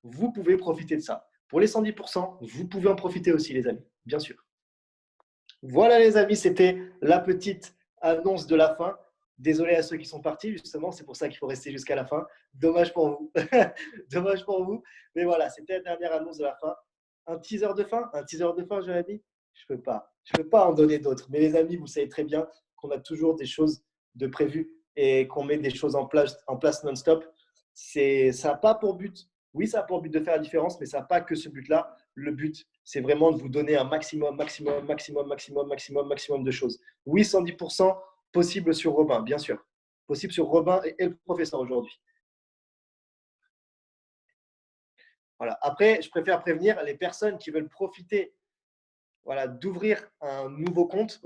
Vous pouvez profiter de ça. Pour les 110%, vous pouvez en profiter aussi, les amis, bien sûr. Voilà, les amis, c'était la petite annonce de la fin. Désolé à ceux qui sont partis, justement, c'est pour ça qu'il faut rester jusqu'à la fin. Dommage pour vous. Dommage pour vous. Mais voilà, c'était la dernière annonce de la fin. Un teaser de fin, Jérémy? Je ne peux pas en donner d'autres. Mais les amis, vous savez très bien qu'on a toujours des choses de prévues et qu'on met des choses en place non-stop. Ça n'a pas pour but, oui, ça a pour but de faire la différence, mais ça n'a pas que ce but-là. Le but, c'est vraiment de vous donner un maximum de choses. Oui, 110% possible sur Robin, bien sûr. Possible sur Robin et le professeur aujourd'hui. Voilà. Après, je préfère prévenir les personnes qui veulent profiter, voilà, d'ouvrir un nouveau compte,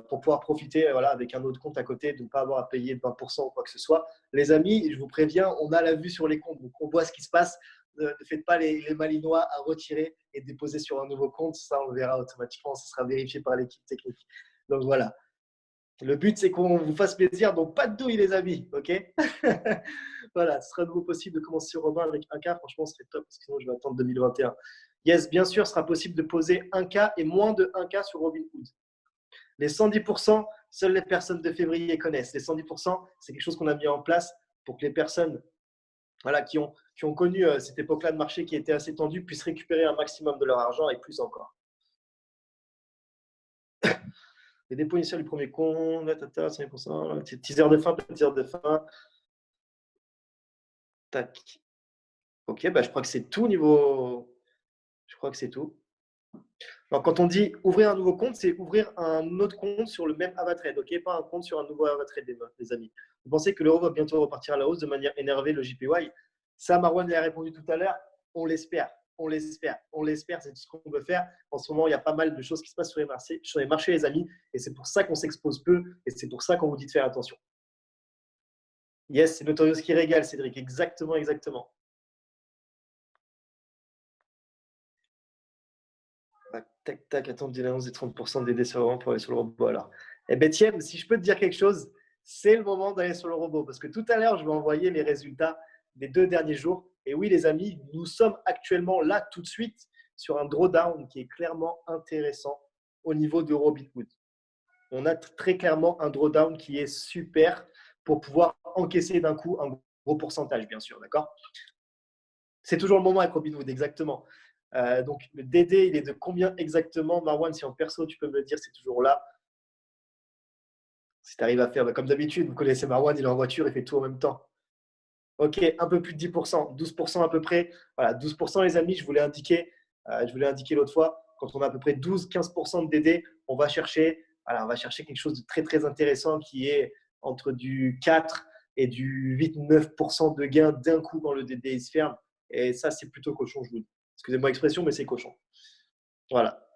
pour pouvoir profiter, voilà, avec un autre compte à côté, de ne pas avoir à payer 20% ou quoi que ce soit. Les amis, je vous préviens, on a la vue sur les comptes, donc on voit ce qui se passe. Ne faites pas les malinois à retirer et déposer sur un nouveau compte. Ça, on le verra automatiquement. Ce sera vérifié par l'équipe technique. Donc voilà. Le but, c'est qu'on vous fasse plaisir. Donc, pas de douille, les amis. OK? Voilà. Ce sera de nouveau possible de commencer sur Robin avec 1K. Franchement, ce serait top parce que sinon, je vais attendre 2021. Yes, bien sûr, ce sera possible de poser 1K et moins de 1K sur Robinhood. Les 110%, seules les personnes de février connaissent. Les 110%, c'est quelque chose qu'on a mis en place pour que les personnes, voilà, qui ont connu cette époque-là de marché qui était assez tendue puissent récupérer un maximum de leur argent et plus encore. Les dépôts initiaux du premier compte, 5%, teaser de fin, teaser de fin. Tac. Ok, bah, je crois que c'est tout niveau. Je crois que c'est tout. Alors, quand on dit ouvrir un nouveau compte, c'est ouvrir un autre compte sur le même Avatrade, ok? Pas un compte sur un nouveau Avatrade, les amis. Vous pensez que l'euro va bientôt repartir à la hausse de manière énervée, le JPY? Ça, Marwan y a répondu tout à l'heure. On l'espère, on l'espère, on l'espère. C'est tout ce qu'on veut faire. En ce moment, il y a pas mal de choses qui se passent sur les marchés, les amis. Et c'est pour ça qu'on s'expose peu. Et c'est pour ça qu'on vous dit de faire attention. Yes, c'est Notorious qui régale, Cédric. Exactement, exactement. Tac, tac, attends, dis l'annonce des 30% d'aider sur le robot pour aller sur le robot. Alors, eh bien, Thiem, si je peux te dire quelque chose, c'est le moment d'aller sur le robot. Parce que tout à l'heure, je vais envoyer les résultats des 2 derniers jours. Et oui, les amis, nous sommes actuellement là, tout de suite, sur un drawdown qui est clairement intéressant au niveau de Robinhood. On a très clairement un drawdown qui est super pour pouvoir encaisser d'un coup un gros pourcentage, bien sûr. D'accord? C'est toujours le moment avec Robinhood, exactement. Donc, le DD, il est de combien exactement? Marwan, si en perso, tu peux me le dire, c'est toujours là. Si tu arrives à faire, comme d'habitude, vous connaissez Marwan, il est en voiture, il fait tout en même temps. Ok, un peu plus de 10%, 12% à peu près. Voilà, 12% les amis, je vous l'ai indiqué l'autre fois. Quand on a à peu près 12-15% de DD, on va chercher quelque chose de très très intéressant qui est entre du 4 et du 8-9% de gain d'un coup quand le DD il se ferme. Et ça, c'est plutôt cochon, je vous dis. Excusez-moi l'expression, mais c'est cochon. Voilà.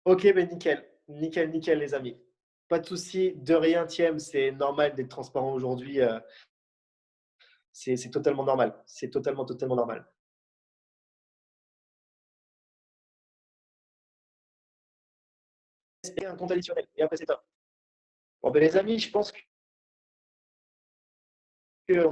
Ok, ben nickel. Nickel, nickel, les amis. Pas de souci, de rien, Thiem. C'est normal d'être transparent aujourd'hui. C'est totalement normal. C'est totalement, totalement normal. C'est un compte additionnel. Et après, c'est top. Bon, ben, les amis, je pense qu'on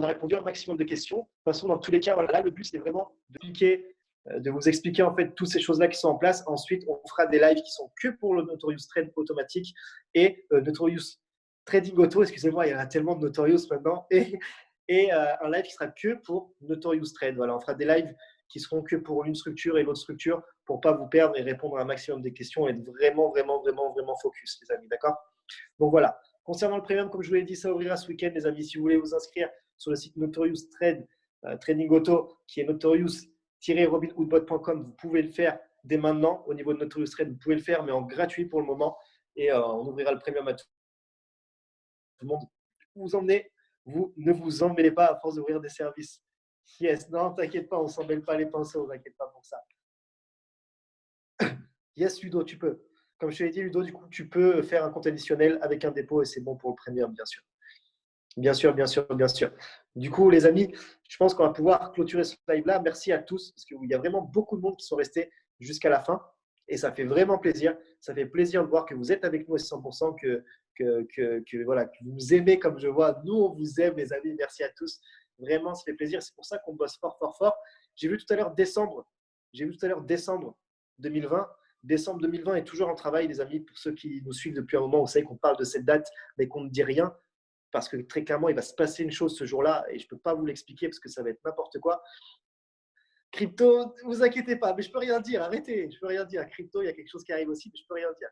a répondu à un maximum de questions. De toute façon, dans tous les cas, voilà, là, le but, c'est vraiment de vous expliquer en fait toutes ces choses-là qui sont en place. Ensuite, on fera des lives qui sont que pour le Notorious Trade automatique et Notorious Trading Auto. Excusez-moi, il y en a tellement de Notorious maintenant. Et un live qui sera que pour Notorious Trade. Voilà, on fera des lives qui seront que pour une structure et l'autre structure pour ne pas vous perdre et répondre à un maximum des questions et être vraiment, vraiment, vraiment, vraiment focus, les amis. D'accord? Donc voilà. Concernant le premium, comme je vous l'ai dit, ça ouvrira ce week-end, les amis. Si vous voulez vous inscrire sur le site Notorious Trade, Trading Auto, qui est notorious-robinhoodbot.com, vous pouvez le faire dès maintenant. Au niveau de Notorious Trade, vous pouvez le faire, mais en gratuit pour le moment. Et on ouvrira le premium à tout le monde. Vous emmenez, vous ne vous emmêlez pas à force d'ouvrir des services. Yes, non, t'inquiète pas, on ne s'emmêle pas les pinceaux, t'inquiète pas pour ça. Yes, Ludo, tu peux. Comme je te l'ai dit, Ludo, du coup, tu peux faire un compte additionnel avec un dépôt et c'est bon pour le premium, bien sûr. Bien sûr, bien sûr, bien sûr. Du coup, les amis, je pense qu'on va pouvoir clôturer ce live-là. Merci à tous parce qu'il y a vraiment beaucoup de monde qui sont restés jusqu'à la fin et ça fait vraiment plaisir. Ça fait plaisir de voir que vous êtes avec nous à 100%, voilà, que vous nous aimez comme je vois. Nous, on vous aime, les amis. Merci à tous. Vraiment, ça fait plaisir. C'est pour ça qu'on bosse fort, fort, fort. J'ai vu tout à l'heure décembre 2020. Décembre 2020 est toujours en travail, les amis. Pour ceux qui nous suivent depuis un moment, vous savez qu'on parle de cette date, mais qu'on ne dit rien. Parce que très clairement, il va se passer une chose ce jour-là et je ne peux pas vous l'expliquer parce que ça va être n'importe quoi. Crypto, ne vous inquiétez pas, mais je ne peux rien dire, arrêtez, je ne peux rien dire. Crypto, il y a quelque chose qui arrive aussi, mais je ne peux rien dire.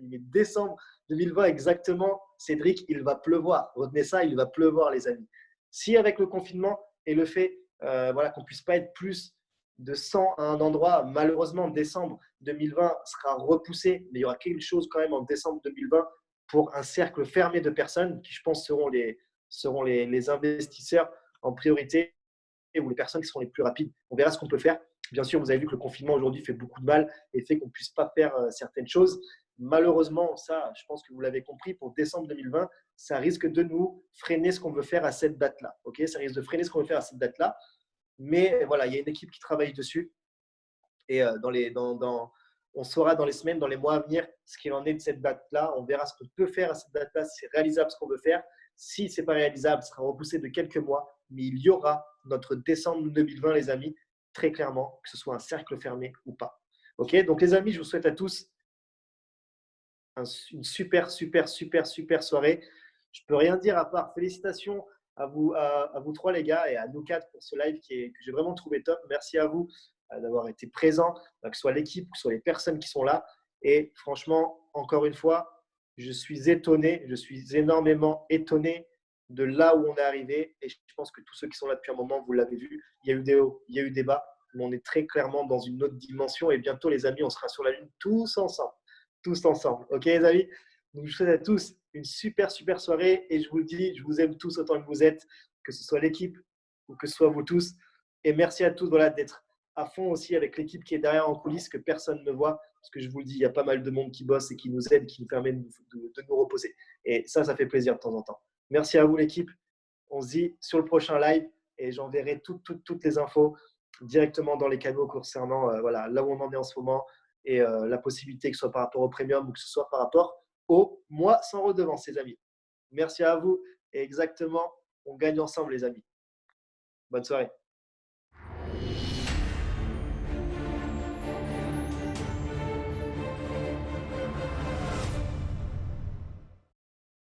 Mais décembre 2020 exactement, Cédric, il va pleuvoir. Retenez ça, il va pleuvoir, les amis. Si avec le confinement et le fait voilà, qu'on ne puisse pas être plus de 100 à un endroit, malheureusement, décembre 2020 sera repoussé, mais il y aura quelque chose quand même en décembre 2020 pour un cercle fermé de personnes qui, je pense, seront les investisseurs en priorité ou les personnes qui seront les plus rapides. On verra ce qu'on peut faire. Bien sûr, vous avez vu que le confinement aujourd'hui fait beaucoup de mal et fait qu'on ne puisse pas faire certaines choses. Malheureusement, ça, je pense que vous l'avez compris, pour décembre 2020, ça risque de nous freiner ce qu'on veut faire à cette date-là. Okay, ça risque de freiner ce qu'on veut faire à cette date-là. Mais voilà, il y a une équipe qui travaille dessus. Et on saura dans les semaines, dans les mois à venir, ce qu'il en est de cette date-là. On verra ce qu'on peut faire à cette date-là, si c'est réalisable ce qu'on veut faire. Si ce n'est pas réalisable, ce sera repoussé de quelques mois. Mais il y aura notre décembre 2020, les amis, très clairement, que ce soit un cercle fermé ou pas. Ok, donc les amis, je vous souhaite à tous une super, super, super, super soirée. Je ne peux rien dire à part félicitations à vous trois, les gars, et à nous quatre pour ce live que j'ai vraiment trouvé top. Merci à vous d'avoir été présents, que ce soit l'équipe, que ce soit les personnes qui sont là. Et franchement, encore une fois, je suis étonné, je suis énormément étonné de là où on est arrivé. Et je pense que tous ceux qui sont là depuis un moment, vous l'avez vu. Il y a eu des hauts, il y a eu des bas, mais on est très clairement dans une autre dimension. Et bientôt, les amis, on sera sur la Lune tous ensemble. Tous ensemble. OK, les amis? Donc, je vous souhaite à tous une super, super soirée. Et je vous le dis, je vous aime tous autant que vous êtes, que ce soit l'équipe ou que ce soit vous tous. Et merci à tous voilà, d'être à fond aussi avec l'équipe qui est derrière en coulisses, que personne ne voit. Parce que je vous le dis, il y a pas mal de monde qui bosse et qui nous aide, qui nous permet de nous reposer. Et ça fait plaisir de temps en temps. Merci à vous, l'équipe. On se dit sur le prochain live et j'enverrai toutes les infos directement dans les canaux concernant voilà, là où on en est en ce moment et la possibilité que ce soit par rapport au premium ou que ce soit par rapport au mois sans redevance, les amis. Merci à vous et exactement, on gagne ensemble, les amis. Bonne soirée.